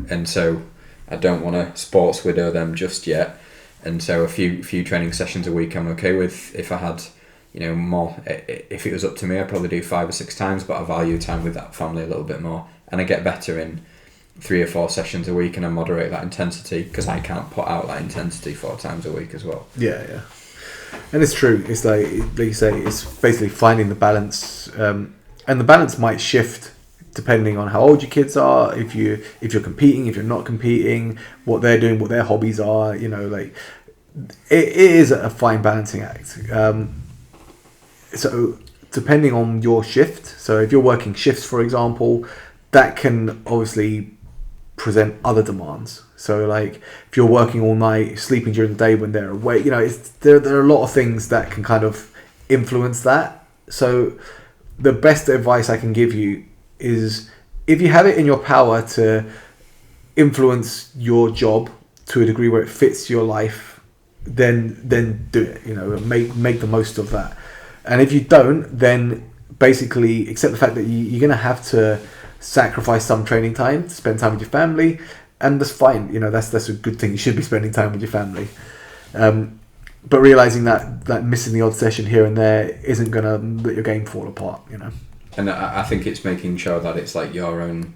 B: and so I don't want to sports widow them just yet. And so a few training sessions a week I'm okay with. If I had, more, if it was up to me, I'd probably do 5 or 6 times, but I value time with that family a little bit more, and I get better in 3 or 4 sessions a week, and I moderate that intensity because I can't put out that intensity 4 times a week as well.
A: Yeah. And it's true. It's like you say, it's basically finding the balance, and the balance might shift depending on how old your kids are, if you're competing, if you're not competing, what they're doing, what their hobbies are. Like it is a fine balancing act. So depending on your shift, so if you're working shifts, for example, that can obviously present other demands. So like if you're working all night, sleeping during the day when they're awake, there are a lot of things that can kind of influence that. So the best advice I can give you is, if you have it in your power to influence your job to a degree where it fits your life, then do it. Make the most of that. And if you don't, then basically accept the fact that you're going to have to sacrifice some training time to spend time with your family, and that's fine. That's a good thing. You should be spending time with your family, but realizing that missing the odd session here and there isn't going to let your game fall apart.
B: And I think it's making sure that it's like your own.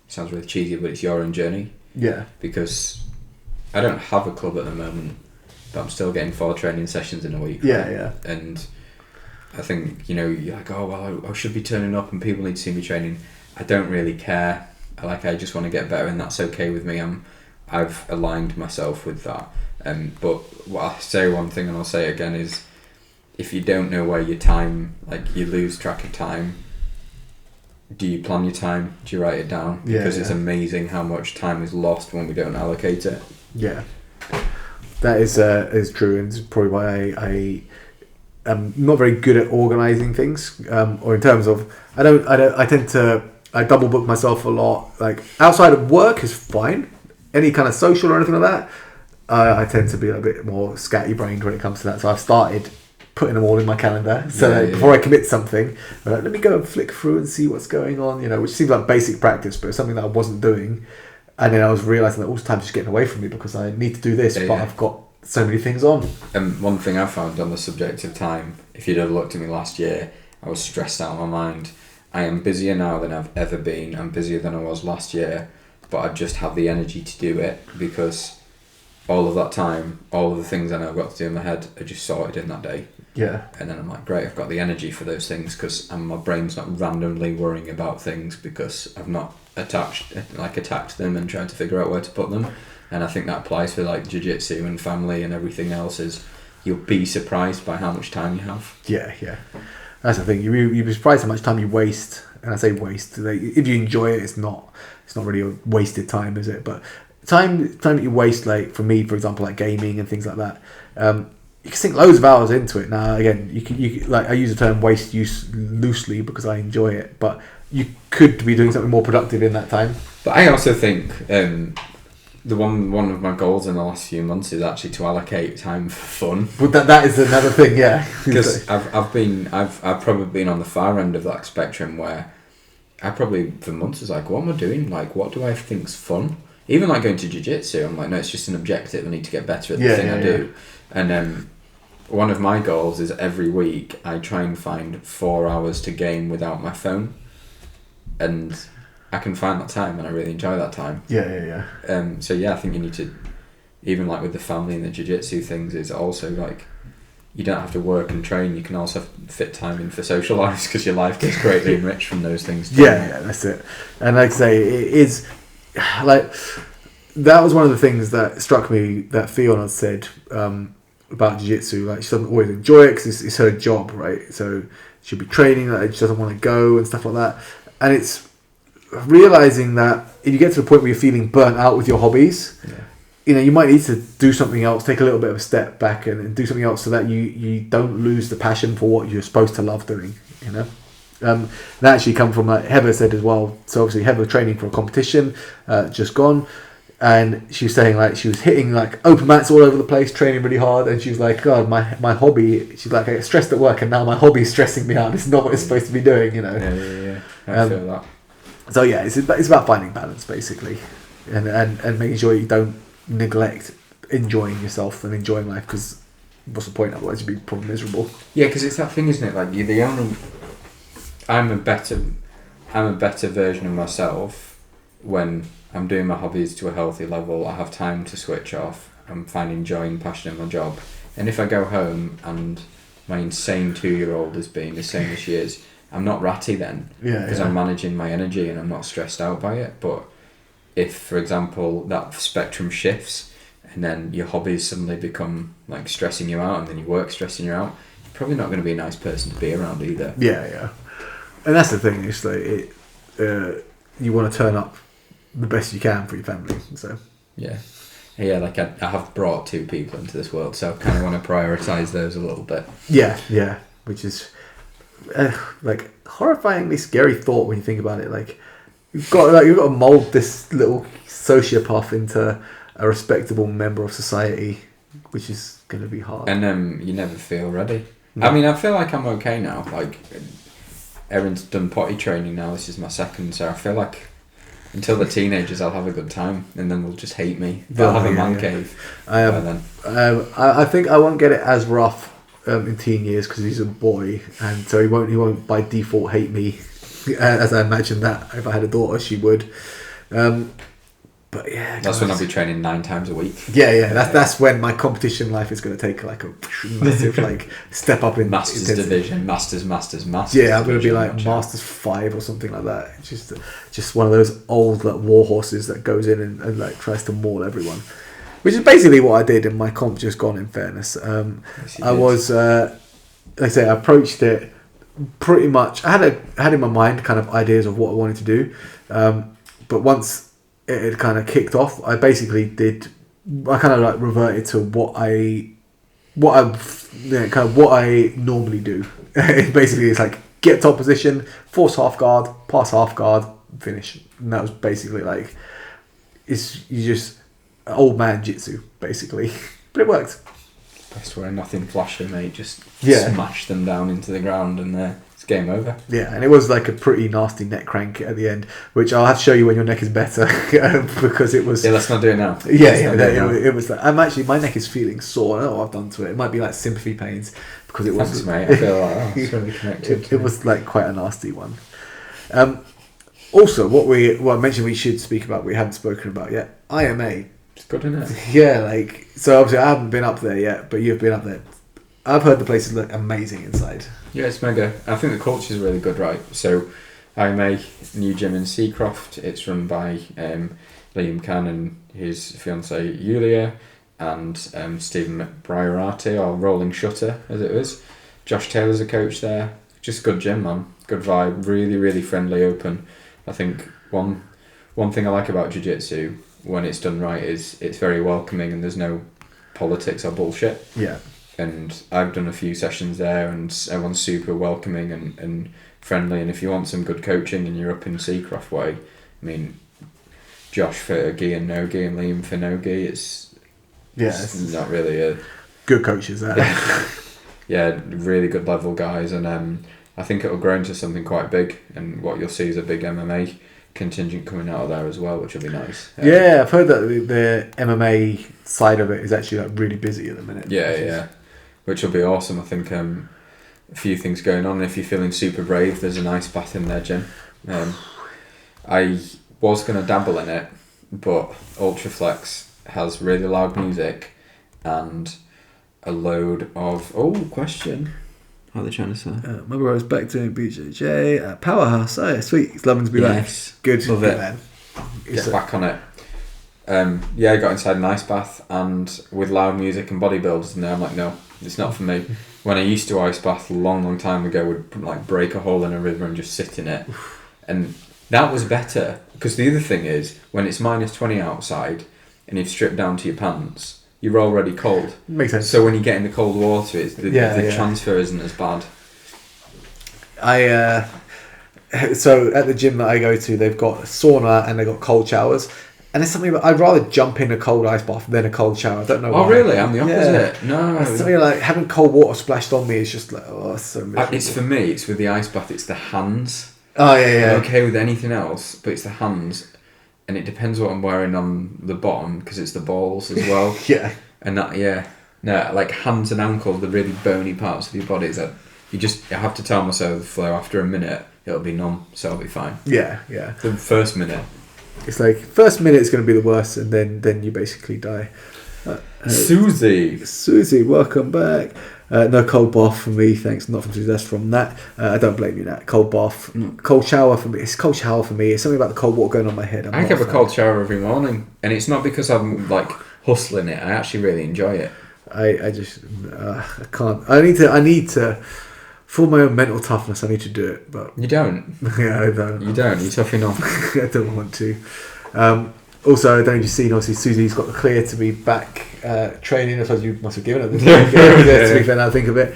B: Sounds really cheesy, but it's your own journey.
A: Yeah.
B: Because I don't have a club at the moment, but I'm still getting 4 training sessions in a week.
A: Yeah.
B: And I think, you're like, oh, well, I should be turning up and people need to see me training. I don't really care. I just want to get better, and that's okay with me. I've aligned myself with that. But what I'll say one thing, and I'll say it again, is if you don't know where your time, you lose track of time, do you plan your time? Do you write it down? Because it's amazing how much time is lost when we don't allocate it.
A: Yeah. That is true, and it's probably why I am not very good at organising things, or in terms of I double book myself a lot. Like outside of work is fine, any kind of social or anything like that. I tend to be a bit more scatty-brained when it comes to that. So I've started putting them all in my calendar. So before I commit something, I'm like, let me go and flick through and see what's going on. Which seems like basic practice, but it's something that I wasn't doing. And then I was realising that all the time's just getting away from me because I need to do this, but I've got so many things on.
B: And one thing I found on the subject of time, if you'd have looked at me last year, I was stressed out of my mind. I am busier now than I've ever been. I'm busier than I was last year, but I just have the energy to do it because all of that time, all of the things I know I've got to do in my head are just sorted in that day.
A: Yeah.
B: And then I'm like, great, I've got the energy for those things because my brain's not randomly worrying about things because I've not attacked them and trying to figure out where to put them. And I think that applies for jiu-jitsu and family and everything else. Is you'll be surprised by how much time you have.
A: Yeah. That's the thing. You'll be surprised how much time you waste. And I say waste. If you enjoy it, it's not really a wasted time, is it? But time that you waste, for me, for example, gaming and things like that. You can sink loads of hours into it. Now, again, you I use the term waste use loosely because I enjoy it, but you could be doing something more productive in that time.
B: But I also think the one of my goals in the last few months is actually to allocate time for fun.
A: But that is another thing, yeah.
B: Because I've probably been on the far end of that spectrum where I probably for months was like, what am I doing? What do I think's fun? Even going to jiu-jitsu, I'm like, no, it's just an objective. I need to get better at the thing I do. And one of my goals is every week I try and find 4 hours to game without my phone, and I can find that time and I really enjoy that time.
A: Yeah.
B: So I think you need to, even with the family and the jiu-jitsu things, is also you don't have to work and train. You can also fit time in for social lives because your life gets greatly enriched from those things too.
A: Yeah, that's it. And like I say, it is that was one of the things that struck me that Fiona said about jiu-jitsu. She doesn't always enjoy it because it's her job, right? So she'll be training, she doesn't want to go and stuff like that. And it's realising that if you get to the point where you're feeling burnt out with your hobbies, you might need to do something else, take a little bit of a step back and do something else so that you don't lose the passion for what you're supposed to love doing, that actually come from, like Heather said as well. So obviously Heather training for a competition, just gone, and she was saying like she was hitting like open mats all over the place, training really hard, and she was like, God, my hobby, she's like, I get stressed at work and now my hobby is stressing me out. This is not what it's supposed to be doing,
B: Yeah. I feel that.
A: So yeah, it's about finding balance basically, and making sure you don't neglect enjoying yourself and enjoying life, because what's the point, otherwise you'd be probably miserable.
B: Yeah, because it's that thing, isn't it? Like you're the only. I'm a better version of myself when I'm doing my hobbies to a healthy level. I have time to switch off. I'm finding joy and passion in my job. And if I go home and my insane 2-year-old is being the same as she is, I'm not ratty then, because I'm managing my energy and I'm not stressed out by it. But if, for example, that spectrum shifts and then your hobbies suddenly become like stressing you out and then your work stressing you out, you're probably not going to be a nice person to be around either.
A: Yeah. And that's the thing, it's like you want to turn up the best you can for your family. So
B: yeah, like I have brought 2 people into this world, so I kind of want to prioritise those a little bit.
A: Yeah, which is like horrifyingly scary thought when you think about it. Like you've got to mold this little sociopath into a respectable member of society, which is going to be hard.
B: And you never feel ready.
A: No.
B: I mean, I feel like I'm okay now. Like Erin's done potty training now. This is my second, so I feel like until the teenagers, I'll have a good time, and then they'll just hate me. They'll have a man cave by then.
A: I think I won't get it as rough in teen years because he's a boy, and so he won't by default hate me, as I imagine that if I had a daughter she would. But yeah,
B: that's when I'll be training 9 times a week.
A: Yeah. That's when my competition life is going to take like a massive like step up in
B: Masters division, Masters.
A: Yeah, I'm going to be like Masters 5 or something like that. It's just one of those old like war horses that goes in and like tries to maul everyone, which is basically what I did in my comp just gone. In fairness, I was like I say, I approached it pretty much. I had in my mind kind of ideas of what I wanted to do, but once it had kind of kicked off, I basically I kind of like reverted to what I normally do. Basically, it's like get top position, force half guard, pass half guard, finish. And that was basically like, you just old man jitsu basically, but it worked.
B: Best way, nothing flashy, mate. Just smash them down into the ground and it's game over.
A: Yeah, and it was like a pretty nasty neck crank at the end, which I'll have to show you when your neck is better because it was.
B: Yeah, let's not do it now.
A: It was. I'm actually, my neck is feeling sore. I don't know what I've done to it. It might be like sympathy pains because it was.
B: Thanks, mate. I feel like it's really connected.
A: It was like quite a nasty one. Also, what I mentioned we should speak about, we haven't spoken about yet. IMA.
B: It's good, isn't it?
A: Yeah, like so. Obviously, I haven't been up there yet, but you've been up there. I've heard the places look amazing inside.
B: Yeah, it's mega. I think the culture is really good, right? So, IMA, new gym in Seacroft. It's run by Liam Cann and his fiancée Yulia, and Stephen Briarati, or Rolling Shutter, as it was. Josh Taylor's a coach there. Just good gym, man. Good vibe. Really, really friendly, open. I think one thing I like about jiu-jitsu, when it's done right, is it's very welcoming and there's no politics or bullshit.
A: Yeah.
B: And I've done a few sessions there and everyone's super welcoming and friendly, and if you want some good coaching and you're up in Seacroft way, I mean, Josh for gi and no gi and Liam for no gi, it's not really a...
A: Good coaches there.
B: Yeah, really good level guys, and I think it'll grow into something quite big, and what you'll see is a big MMA contingent coming out of there as well, which will be nice.
A: Yeah, I've heard that the MMA side of it is actually like really busy at the minute.
B: Which will be awesome. I think a few things going on. If you're feeling super brave, there's an ice bath in their gym. I was going to dabble in it, but Ultraflex has really loud music and a load of... question. How are they trying to say?
A: My bro's back doing BJJ at Powerhouse. Oh, yeah, sweet. It's loving to be back. Good.
B: Love it.
A: Man.
B: Get back on it. I got inside an ice bath and with loud music and bodybuilders in there, I'm like, no, it's not for me. When I used to ice bath a long time ago, would like break a hole in a river and just sit in it. And that was better, because the other thing is, when it's minus 20 outside and you've stripped down to your pants, you're already cold.
A: Makes sense.
B: So when you get in the cold water, the transfer isn't as bad.
A: So at the gym that I go to, they've got sauna and they've got cold showers. And it's something I'd rather jump in a cold ice bath than a cold shower. I don't know why.
B: Oh, really? I'm the opposite.
A: Yeah.
B: No.
A: It's something like having cold water splashed on me is just like, oh, it's so miserable.
B: It's for me, it's with the ice bath, it's the hands.
A: Oh, yeah.
B: I'm okay with anything else, but it's the hands. And it depends what I'm wearing on the bottom, because it's the balls as well.
A: Yeah.
B: And that, no, like hands and ankles, the really bony parts of your body, that I have to tell myself, after a minute, it'll be numb, so I'll be fine.
A: Yeah.
B: The first minute.
A: It's like, first minute is going to be the worst, and then you basically die. Susie, welcome back. No cold bath for me, thanks. Not from Susie, that's from Nat. I don't blame you, Nat. Cold bath, cold shower for me. It's cold shower for me. It's something about the cold water going on my head.
B: I have a cold shower every morning, and it's not because I'm like hustling it. I actually really enjoy it.
A: I just I can't. I need to. For my own mental toughness, I need to do it, but
B: you don't.
A: Yeah, I don't.
B: You don't. You're tough enough.
A: I don't want to. Also, I don't know if you've seen. Obviously, Susie's got the clear to be back training. I suppose you must have given her the to be fair, now I think of it,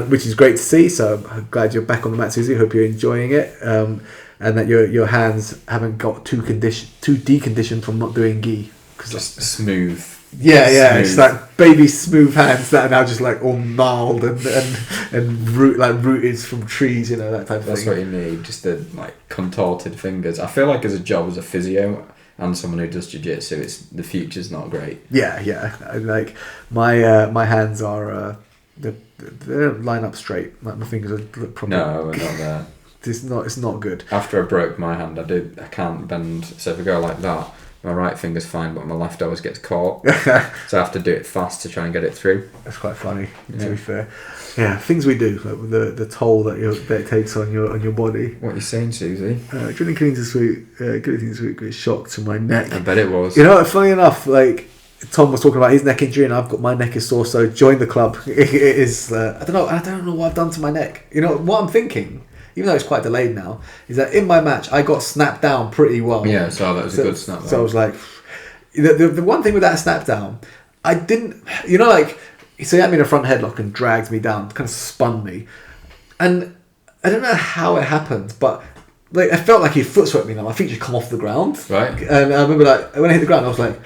A: which is great to see. So I'm glad you're back on the mat, Susie. Hope you're enjoying it, and that your hands haven't got too deconditioned from not doing gi.
B: Just smooth.
A: Yeah, smooth. It's like baby smooth hands that are now just like all gnarled and rooted from trees, that type of thing.
B: That's what you need, just the like contorted fingers. I feel like as a job as a physio and someone who does jiu-jitsu, the future's not great.
A: Yeah. Like my hands are they don't line up straight. Like my fingers are probably
B: no, we're not there.
A: It's not good.
B: After I broke my hand, I can't bend. So if I go like that, my right finger's fine, but my left always gets caught. So I have to do it fast to try and get it through.
A: That's quite funny, to be fair. Yeah, things we do, like the toll that it takes on your body.
B: What are you saying, Susie?
A: Drilling cleans this week. Great shock to my neck.
B: I bet it was.
A: Funny enough, like Tom was talking about his neck injury, and I've got my neck is sore. So join the club. It is. I don't know what I've done to my neck. What I'm thinking, even though it's quite delayed now, is that in my match I got snapped down pretty well.
B: Yeah, so that was a good snap down.
A: So I was like, the one thing with that snap down, I didn't, so he had me in a front headlock and dragged me down, kind of spun me, and I don't know how it happened, but I felt like he foot swept me. Now my feet just come off the ground,
B: right?
A: And I remember when I hit the ground, I was like,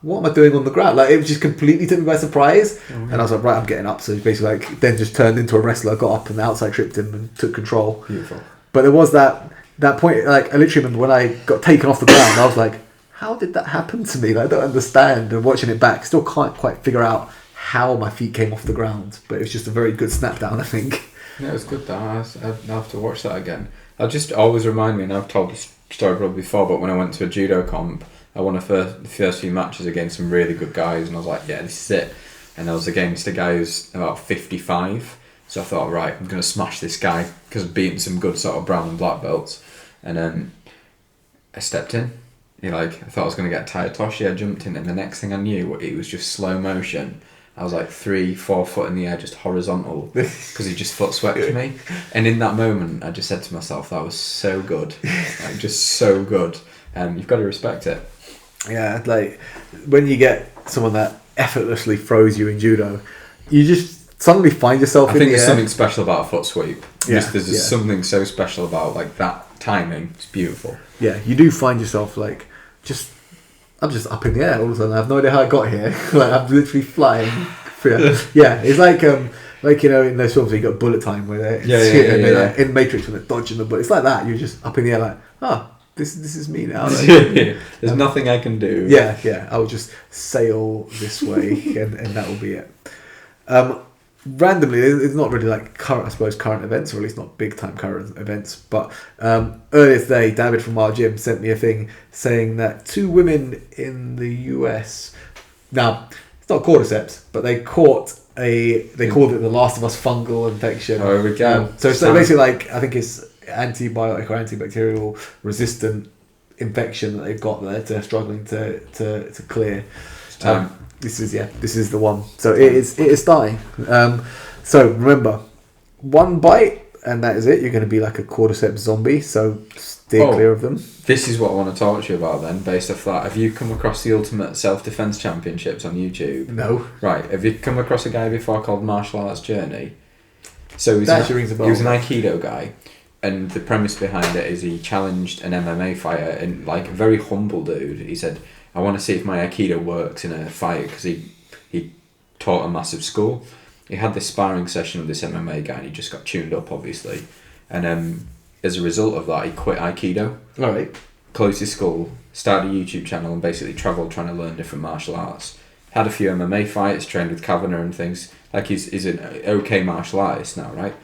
A: what am I doing on the ground? It just completely took me by surprise. And I was like, right, I'm getting up. So basically then just turned into a wrestler, got up and outside tripped him and took control.
B: Beautiful.
A: But there was that point, I literally remember when I got taken off the ground, I was like, how did that happen to me? I don't understand. And watching it back, still can't quite figure out how my feet came off the ground. But it was just a very good snap down, I think.
B: Yeah, it was good. I'll have to watch that again. I'll just always remind me, and I've told this story probably before, but when I went to a judo comp, I won the first few matches against some really good guys, and I was like, yeah, this is it. And I was against a guy who's about 55, so I thought, right, I'm going to smash this guy, because I've beaten some good sort of brown and black belts. And then I stepped in. I thought I was going to get tired Toshi, I jumped in, and the next thing I knew, it was just slow motion. I was like 3-4 foot in the air, just horizontal, because he just foot swept me. And in that moment, I just said to myself, that was so good. Just so good. You've got to respect it.
A: Yeah, when you get someone that effortlessly throws you in judo, you just suddenly find yourself in the air. I
B: think there's something special about a foot sweep.
A: Yeah,
B: there's something so special about that timing. It's beautiful.
A: Yeah, you do find yourself I'm just up in the air all of a sudden. I have no idea how I got here. I'm literally flying. Yeah, it's in those films where you got bullet time where they're in Matrix when they're dodging the bullet. It's like that. You're just up in the air this is me now.
B: There's nothing I can do.
A: Yeah. I will just sail this way and that will be it. Randomly, it's not really current events, or at least not big time current events, but earlier today, David from our gym sent me a thing saying that 2 women in the US, now it's not cordyceps, but they called it the Last of Us fungal infection.
B: Oh, here we go.
A: So basically, I think it's antibiotic or antibacterial resistant infection that they've got there, they're struggling to clear. This is the one. So it is dying. So remember, one bite and that is it. You're going to be like a cordyceps zombie, so steer clear of them.
B: This is what I want to talk to you about then, based off that. Have you come across the Ultimate Self-Defense Championships on YouTube?
A: No.
B: Right, have you come across a guy before called Martial Arts Journey? So
A: That actually rings a bell.
B: he was an Aikido guy, and the premise behind it is he challenged an MMA fighter, and like a very humble dude. He said, I want to see if my Aikido works in a fight, because he taught a massive school. He had this sparring session with this MMA guy, and he just got tuned up, obviously. And as a result of that, he quit Aikido,
A: All right.
B: closed his school, started a YouTube channel, and basically travelled trying to learn different martial arts. Had a few MMA fights, trained with Kavanagh and things. Like he's an okay martial artist now, right?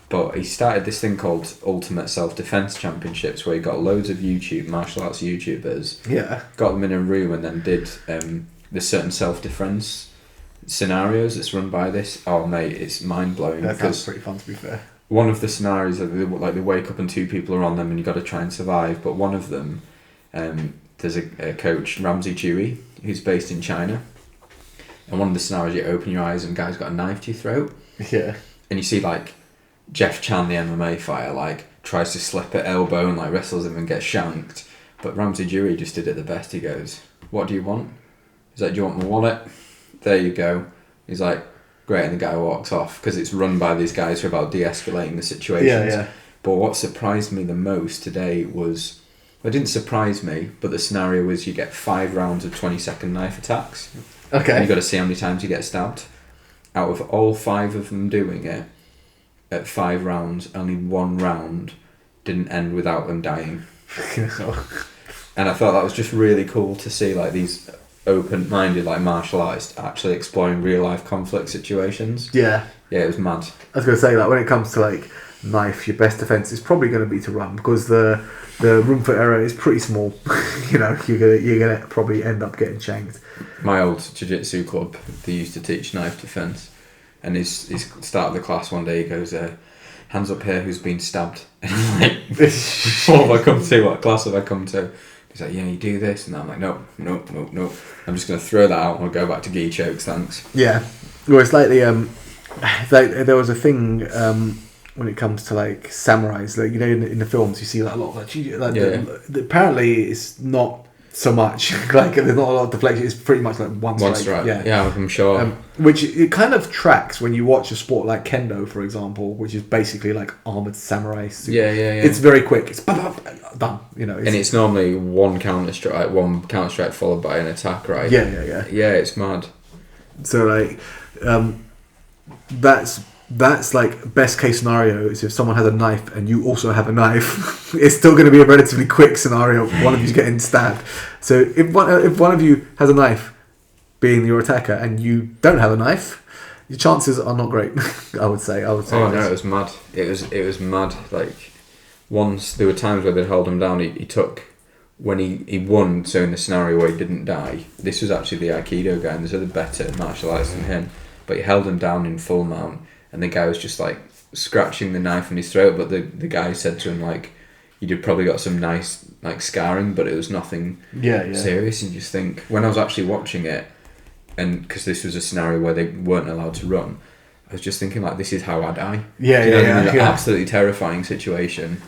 B: But he started this thing called Ultimate Self-Defense Championships, where he got loads of martial arts YouTubers,
A: Yeah.
B: got them in a room, and then did the certain self-defense scenarios that's run by this. Oh mate, it's mind-blowing.
A: That sounds pretty fun, to be fair.
B: One of the scenarios, they wake up and two people are on them and you've got to try and survive. But one of them, there's a coach, Ramsey Dewey, who's based in China. And one of the scenarios, you open your eyes and guy's got a knife to your throat.
A: Yeah.
B: And you see like Jeff Chan, the MMA fighter, like tries to slip at elbow and like wrestles him and gets shanked. But Ramsey Dewey just did it the best. He goes, what do you want? He's like, do you want my wallet? There you go. He's like, great, and the guy walks off, because it's run by these guys who are about de-escalating the situations.
A: Yeah.
B: But what surprised me the most today was, well, it didn't surprise me, but the scenario was you get 5 rounds of 20-second knife attacks.
A: Okay.
B: And you've got to see how many times you get stabbed. Out of all 5 of them doing it, at 5 rounds, only 1 round didn't end without them dying. And I thought that was just really cool to see, like, these open-minded, like, martial artists actually exploring real-life conflict situations.
A: Yeah.
B: Yeah, it was mad.
A: I was going to say, like, when it comes to like knife, your best defense is probably going to be to run, because the room for error is pretty small. You're gonna probably end up getting shanked.
B: My old jiu-jitsu club, they used to teach knife defense, and his start of the class one day he goes, hands up here, who's been stabbed? And I'm like, what have I come to? What class have I come to? He's like, yeah, you do this, and I'm like, nope. I'm just going to throw that out and I'll go back to gi chokes, thanks.
A: Yeah. Well, it's like like there was a thing when it comes to like samurais, like, you know, in the films you see like a lot of like, apparently it's not so much like there's not a lot of deflection. It's pretty much like one strike.
B: Yeah, I'm sure.
A: Which it kind of tracks when you watch a sport like kendo, for example, which is basically like armored samurai.
B: Yeah.
A: It's very quick. It's done. You know.
B: And it's normally one counter strike followed by an attack, right?
A: Yeah.
B: Yeah, it's mad.
A: So like, that's like best case scenario is if someone has a knife and you also have a knife, it's still going to be a relatively quick scenario. One of you's getting stabbed. So if one of you has a knife, being your attacker, and you don't have a knife, your chances are not great. I would say.
B: Oh no, it was mad. It was mad. Like once there were times where they'd hold him down. He took when he won. So in the scenario where he didn't die, this was actually the Aikido guy, and there's other better martial artists than him. But he held him down in full mount. And the guy was just like scratching the knife in his throat, but the guy said to him like, "You'd probably got some nice like scarring, but it was nothing serious." And you just think, when I was actually watching it, and because this was a scenario where they weren't allowed to run, I was just thinking like, this is how I die. Absolutely terrifying situation.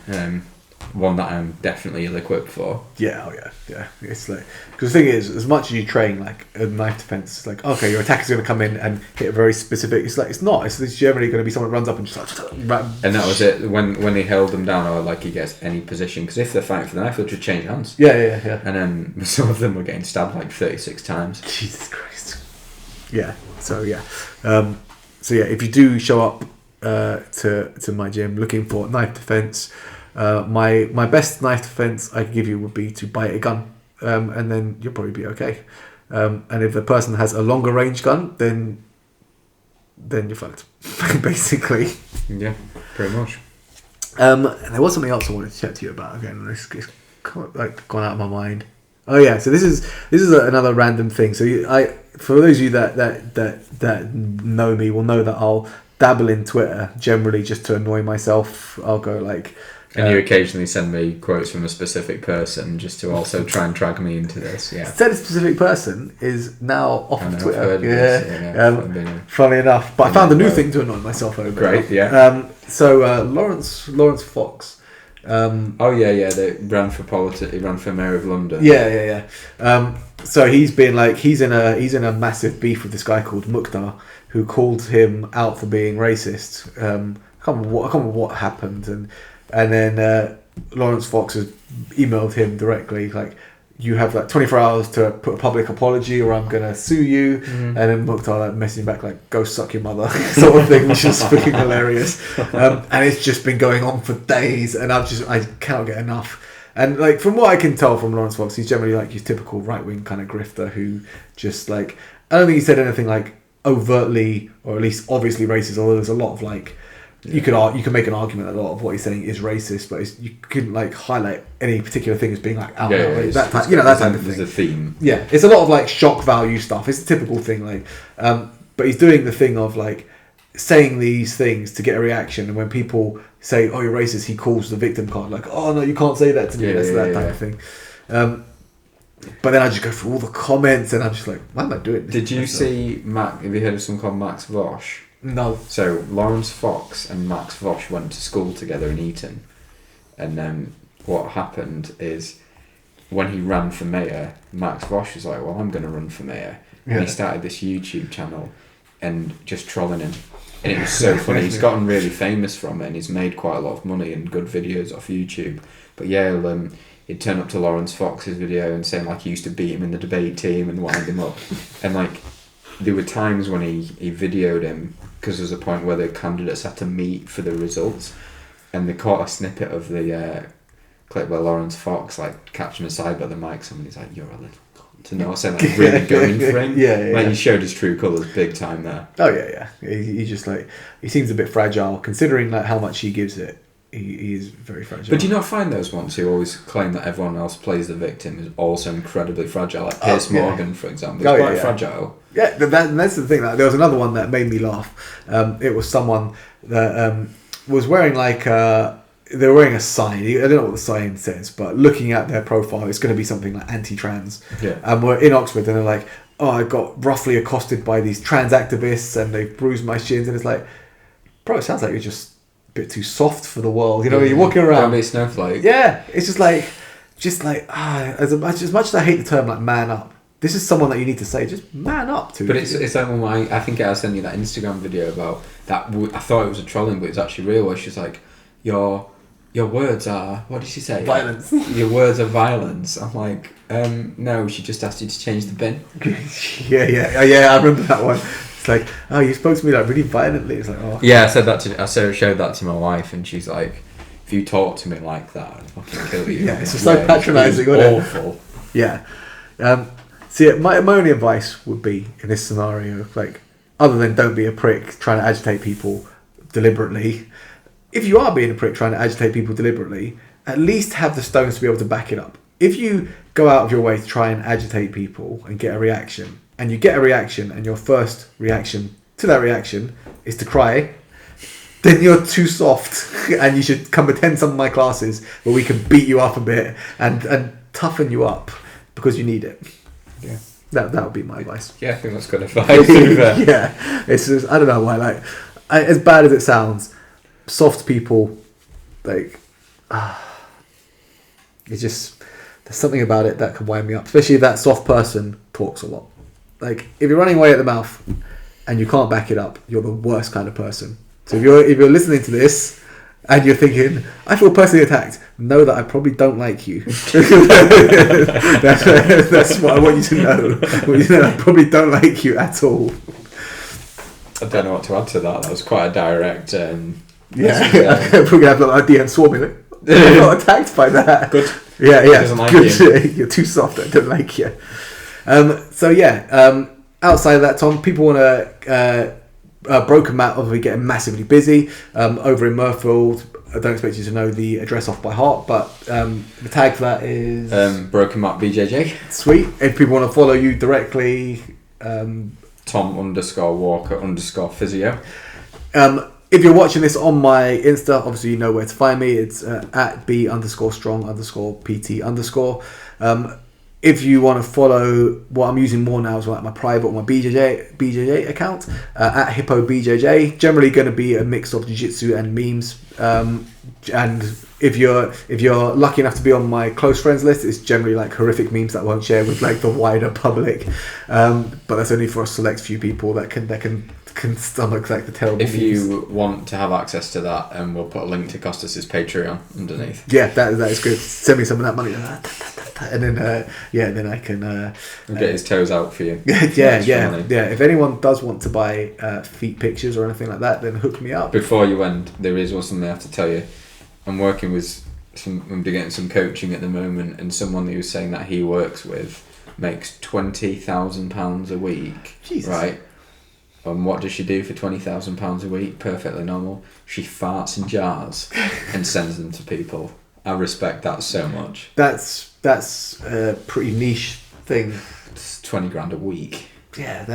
B: One that I'm definitely ill-equipped for.
A: Yeah. It's like, because the thing is, as much as you train like a knife defense, it's like, okay, your attacker's going to come in and hit a very specific. It's like it's not. It's generally going to be someone who runs up and just like.
B: And that was it. When he held them down, I was like, he gets any position, because if they're fighting for the knife, they'll just change hands.
A: Yeah.
B: And then some of them were getting stabbed like 36 times.
A: Jesus Christ. Yeah. So yeah. If you do show up to my gym looking for knife defense. My best knife defense I could give you would be to buy a gun, and then you'll probably be okay. And if the person has a longer range gun, then you're fucked, basically.
B: Yeah, pretty much.
A: And there was something else I wanted to chat to you about. Again, it's like gone out of my mind. Oh yeah, so this is another random thing. So for those of you that know me will know that I'll dabble in Twitter generally just to annoy myself. I'll go like
B: And you occasionally send me quotes from a specific person just to also try and drag me into this. Yeah.
A: Said specific person is now off of Twitter.
B: Yeah.
A: Funny enough, but I found a new thing to annoy myself over.
B: Great, yeah.
A: So Lawrence Fox.
B: They ran for He ran for mayor of London.
A: Yeah. So he's in a massive beef with this guy called Mukhtar, who called him out for being racist. I can't remember what happened, and then Lawrence Fox has emailed him directly like, you have like 24 hours to put a public apology or I'm gonna sue you. And then Mukhtar like messaging back like, go suck your mother sort of thing, which is freaking hilarious. And it's just been going on for days and I cannot get enough. And like from what I can tell from Lawrence Fox, he's generally like your typical right-wing kind of grifter who just like, I don't think he said anything like overtly or at least obviously racist, although there's a lot of like, you can make an argument that a lot of what he's saying is racist, but you couldn't like highlight any particular thing as being like out that type of thing.
B: There's a theme.
A: Yeah, it's a lot of like shock value stuff. It's a typical thing, like, but he's doing the thing of like saying these things to get a reaction, and when people say, "Oh, you're racist," he calls the victim card, like, "Oh no, you can't say that to me." That type of thing. But then I just go through all the comments, and I'm just like, "Why am I doing this?"
B: Did you see Mac? Have you heard of someone called Max Vosh?
A: No.
B: So Lawrence Fox and Max Vosh went to school together in Eton, and then what happened is when he ran for mayor, Max Vosh was like, "Well, I'm going to run for mayor," and he started this YouTube channel and just trolling him, and it was so funny. He's gotten really famous from it, and he's made quite a lot of money and good videos off YouTube. But yeah, he'd turn up to Lawrence Fox's video and saying like he used to beat him in the debate team and wind him up, and like there were times when he videoed him. Because there was a point where the candidates had to meet for the results, and they caught a snippet of the clip where Lawrence Fox like catched him aside by the mic. Somebody's like, "You're a little cunt," and I was saying like really going for him. Like he showed his true colours big time there.
A: Oh yeah. He just like he seems a bit fragile considering like how much he gives it. He is very fragile.
B: But do you not find those ones who always claim that everyone else plays the victim is also incredibly fragile? Like Piers Morgan, for example, is quite fragile.
A: Yeah, that's the thing. Like, there was another one that made me laugh. It was someone that was wearing like they were wearing a sign. I don't know what the sign says, but looking at their profile, it's going to be something like anti-trans.
B: Yeah.
A: And we're in Oxford, and they're like, "Oh, I got roughly accosted by these trans activists, and they bruised my shins." And it's like, bro, it sounds like you're just a bit too soft for the world. You know, you're walking around.
B: Don't be a snowflake.
A: Yeah, it's just like as much as I hate the term like man up. This is someone that you need to say, just man up to.
B: But it's like when I think I was sending you that Instagram video about that. I thought it was a trolling, but it's actually real. Where she's like, your words are, what did she say?
A: Violence.
B: Your words are violence. I'm like, no, she just asked you to change the bin.
A: Yeah. I remember that one. It's like, oh, you spoke to me like really violently. It's like, oh.
B: Yeah, I showed that to my wife, and she's like, if you talk to me like that, I'll fucking kill you.
A: Yeah, it's just so patronising, wasn't it?
B: Awful.
A: Yeah. So yeah, my only advice would be in this scenario, like, other than don't be a prick trying to agitate people deliberately. If you are being a prick trying to agitate people deliberately, at least have the stones to be able to back it up. If you go out of your way to try and agitate people and get a reaction, and you get a reaction, and your first reaction to that reaction is to cry, then you're too soft, and you should come attend some of my classes where we can beat you up a bit and toughen you up because you need it.
B: Yeah,
A: that would be my advice.
B: Yeah, I think that's good advice.
A: Yeah, it's just, I don't know why. Like, as bad as it sounds, soft people, like, it's just there's something about it that can wind me up. Especially if that soft person talks a lot. Like, if you're running away at the mouth and you can't back it up, you're the worst kind of person. So if you're listening to this and you're thinking, I feel personally attacked, know that I probably don't like you. that's what I want you to know. I probably don't like you at all.
B: I don't know what to add to that. That was quite a direct.
A: I'm probably gonna have like DM swarming it. I'm not attacked by that.
B: Good.
A: Yeah.
B: Doesn't like
A: good. You're too soft. I don't like you. Outside of that, Tom, people want to. Broken Mat obviously getting massively busy over in Murfield. I don't expect you to know the address off by heart, but the tag for that is
B: Broken Mat BJJ.
A: Sweet. If people want to follow you directly,
B: Tom_Walker_physio.
A: if you're watching this on my Insta, obviously you know where to find me. It's at B_strong_PT_. If you want to follow what I'm using more now is like my private or my BJJ account at Hippo BJJ. Generally going to be a mix of jiu-jitsu and memes. And if you're lucky enough to be on my close friends list, it's generally like horrific memes that I won't share with like the wider public. But that's only for a select few people that can stomach like the terrible
B: If
A: memes.
B: you want to have access to that, we'll put a link to Costas' Patreon underneath.
A: Yeah, that is good. Send me some of that money, and then then I can
B: We'll get his toes out for you.
A: yeah. If anyone does want to buy feet pictures or anything like that, then hook me up.
B: Before you end, there is something I have to tell you. I'm working with I'm getting some coaching at the moment, and someone who was saying that he works with makes £20,000 a week.
A: Jesus.
B: Right? And what does she do for £20,000 a week? Perfectly normal. She farts in jars and sends them to people. I respect that so much.
A: That's a pretty niche thing.
B: It's 20 grand a week.
A: Yeah,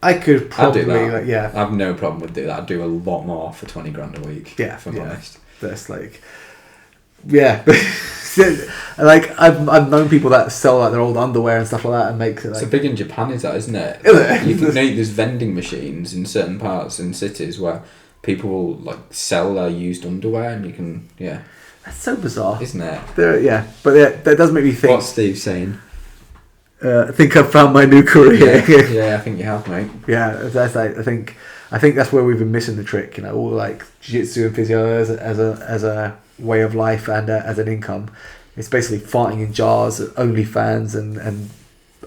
A: I could probably
B: I'd do that.
A: like, yeah.
B: I have no problem with doing that. I'd do a lot more for 20 grand a week.
A: Yeah,
B: if I'm honest.
A: That's like, yeah. Like I've known people that sell like their old underwear and stuff like that and make it like.
B: It's big in Japan, is that, isn't it?
A: Is it?
B: You can know there's vending machines in certain parts in cities where people will like sell their used underwear, and you can
A: That's so bizarre,
B: isn't it?
A: But that does make me think.
B: What's Steve saying?
A: I think I've found my new career.
B: Yeah, I think you have, mate.
A: Yeah, that's like, I think that's where we've been missing the trick. You know, all like jiu-jitsu and physio as a way of life and as an income. It's basically farting in jars, OnlyFans, and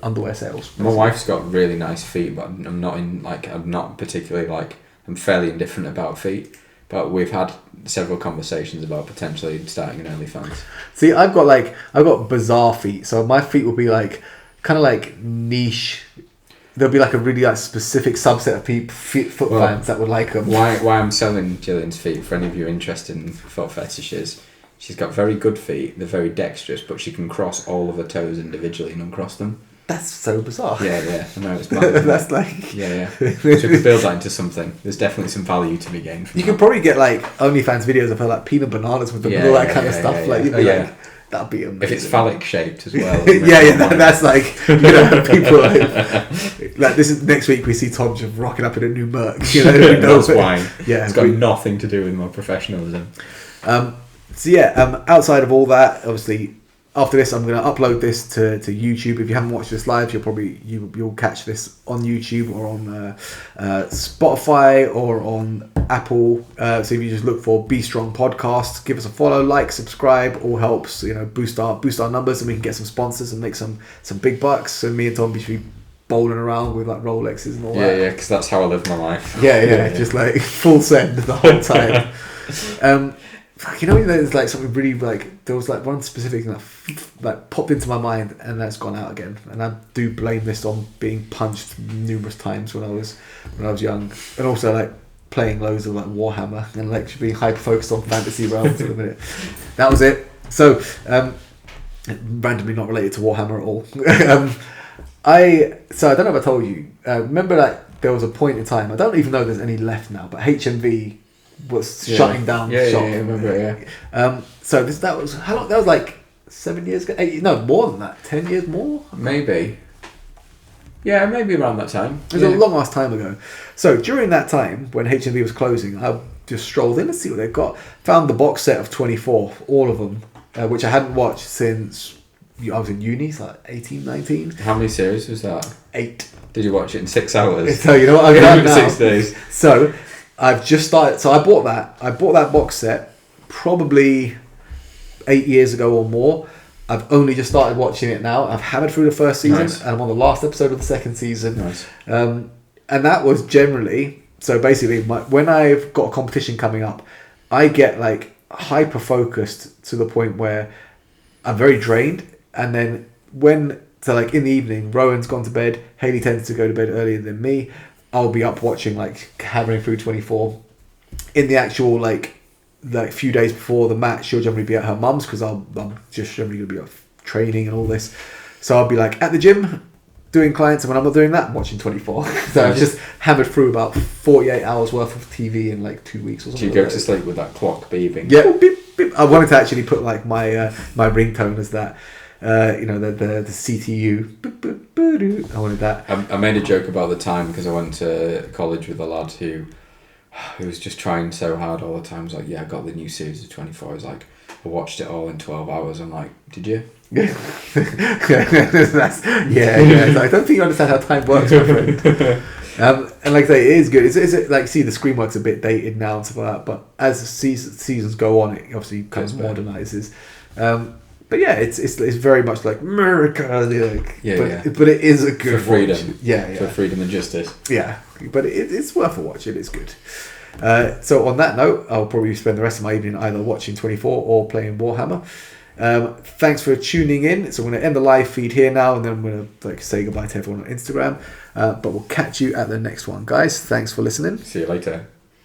A: underwear sales.
B: My wife's got really nice feet, but I'm not particularly like. I'm fairly indifferent about feet, but we've had several conversations about potentially starting an OnlyFans.
A: See, I've got bizarre feet. So my feet will be like kind of like niche. There'll be like a really like specific subset of foot fans that would like them.
B: Why I'm selling Gillian's feet, for any of you interested in foot fetishes, she's got very good feet, they're very dexterous, but she can cross all of her toes individually and uncross them.
A: That's so bizarre.
B: Yeah, I know, it's mad.
A: That's like...
B: Yeah. So we could build that into something. There's definitely some value to be gained from
A: You could probably get like OnlyFans videos of her like peanut bananas with them and all that kind of stuff. Like you'd be like, that'd be amazing.
B: If it's phallic shaped as well.
A: That's like, people like this is next week we see Tom just rocking up in a new Merc.
B: That's wine.
A: Yeah,
B: it's got nothing to do with my professionalism.
A: Outside of all that, obviously, after this, I'm going to upload this to YouTube. If you haven't watched this live, you'll catch this on YouTube or on Spotify or on Apple. So if you just look for Be Strong Podcast, give us a follow, like, subscribe. All helps, boost our numbers, and we can get some sponsors and make some big bucks. So me and Tom should be bowling around with like Rolexes and all that.
B: Yeah, because that's how I live my life.
A: Yeah, just like full send the whole time. There's like something really like there was like one specific thing that like popped into my mind and that's gone out again, and I do blame this on being punched numerous times when I was young, and also like playing loads of like Warhammer and like being hyper focused on fantasy realms at the minute. That was it. So randomly not related to Warhammer at all. I don't know if I told you. Remember that there was a point in time. I don't even know if there's any left now, but HMV was shutting down the shop.
B: Yeah, I remember.
A: So that was how long? That was like 7 years ago. 8, no, more than that. 10 years more.
B: Maybe. Yeah, maybe around that time.
A: It was a long ass time ago. So during that time when HMV was closing, I just strolled in to see what they've got. Found the box set of 24, all of them, which I hadn't watched since I was in uni, so like 18, 19.
B: How many series was that?
A: 8.
B: Did you watch it in 6 hours?
A: So you know what I've done now?
B: 6 days.
A: So I've just started. So I bought that box set probably 8 years ago or more. I've only just started watching it now. I've hammered through the first season, and I'm on the last episode of the second season.
B: Nice.
A: And that was generally, so basically, when I've got a competition coming up, I get like hyper focused to the point where I'm very drained, and then like in the evening, Rowan's gone to bed, Hayley tends to go to bed earlier than me, I'll be up watching, like hammering through 24. In the actual like few days before the match, she'll generally be at her mum's because I'm just generally going to be training and all this. So I'll be like at the gym, doing clients, and when I'm not doing that, I'm watching 24. So I've just hammered through about 48 hours worth of TV in like 2 weeks or something.
B: Do you go to sleep with that clock beeping?
A: Yeah, beep, beep. I wanted to actually put like my my ringtone as that. The CTU. Boop, boop, boop, I wanted that.
B: I made a joke about the time because I went to college with a lad who was just trying so hard all the time. He was like, yeah, I got the new series of 24. He's like, I watched it all in 12 hours. I'm like, did you?
A: Yeah. I don't think you understand how time works, my friend. And like I say, it is good. It's like, see, the screen work's a bit dated now and stuff like that, but as the seasons go on, it obviously kind of modernizes. But yeah, it's very much like America, but it is a good
B: for freedom.
A: Watch. Yeah,
B: for freedom and justice.
A: Yeah, but it's worth a watch. It is good. So on that note, I'll probably spend the rest of my evening either watching 24 or playing Warhammer. Thanks for tuning in. So I'm going to end the live feed here now, and then I'm going to say goodbye to everyone on Instagram. But we'll catch you at the next one, guys. Thanks for listening.
B: See you later.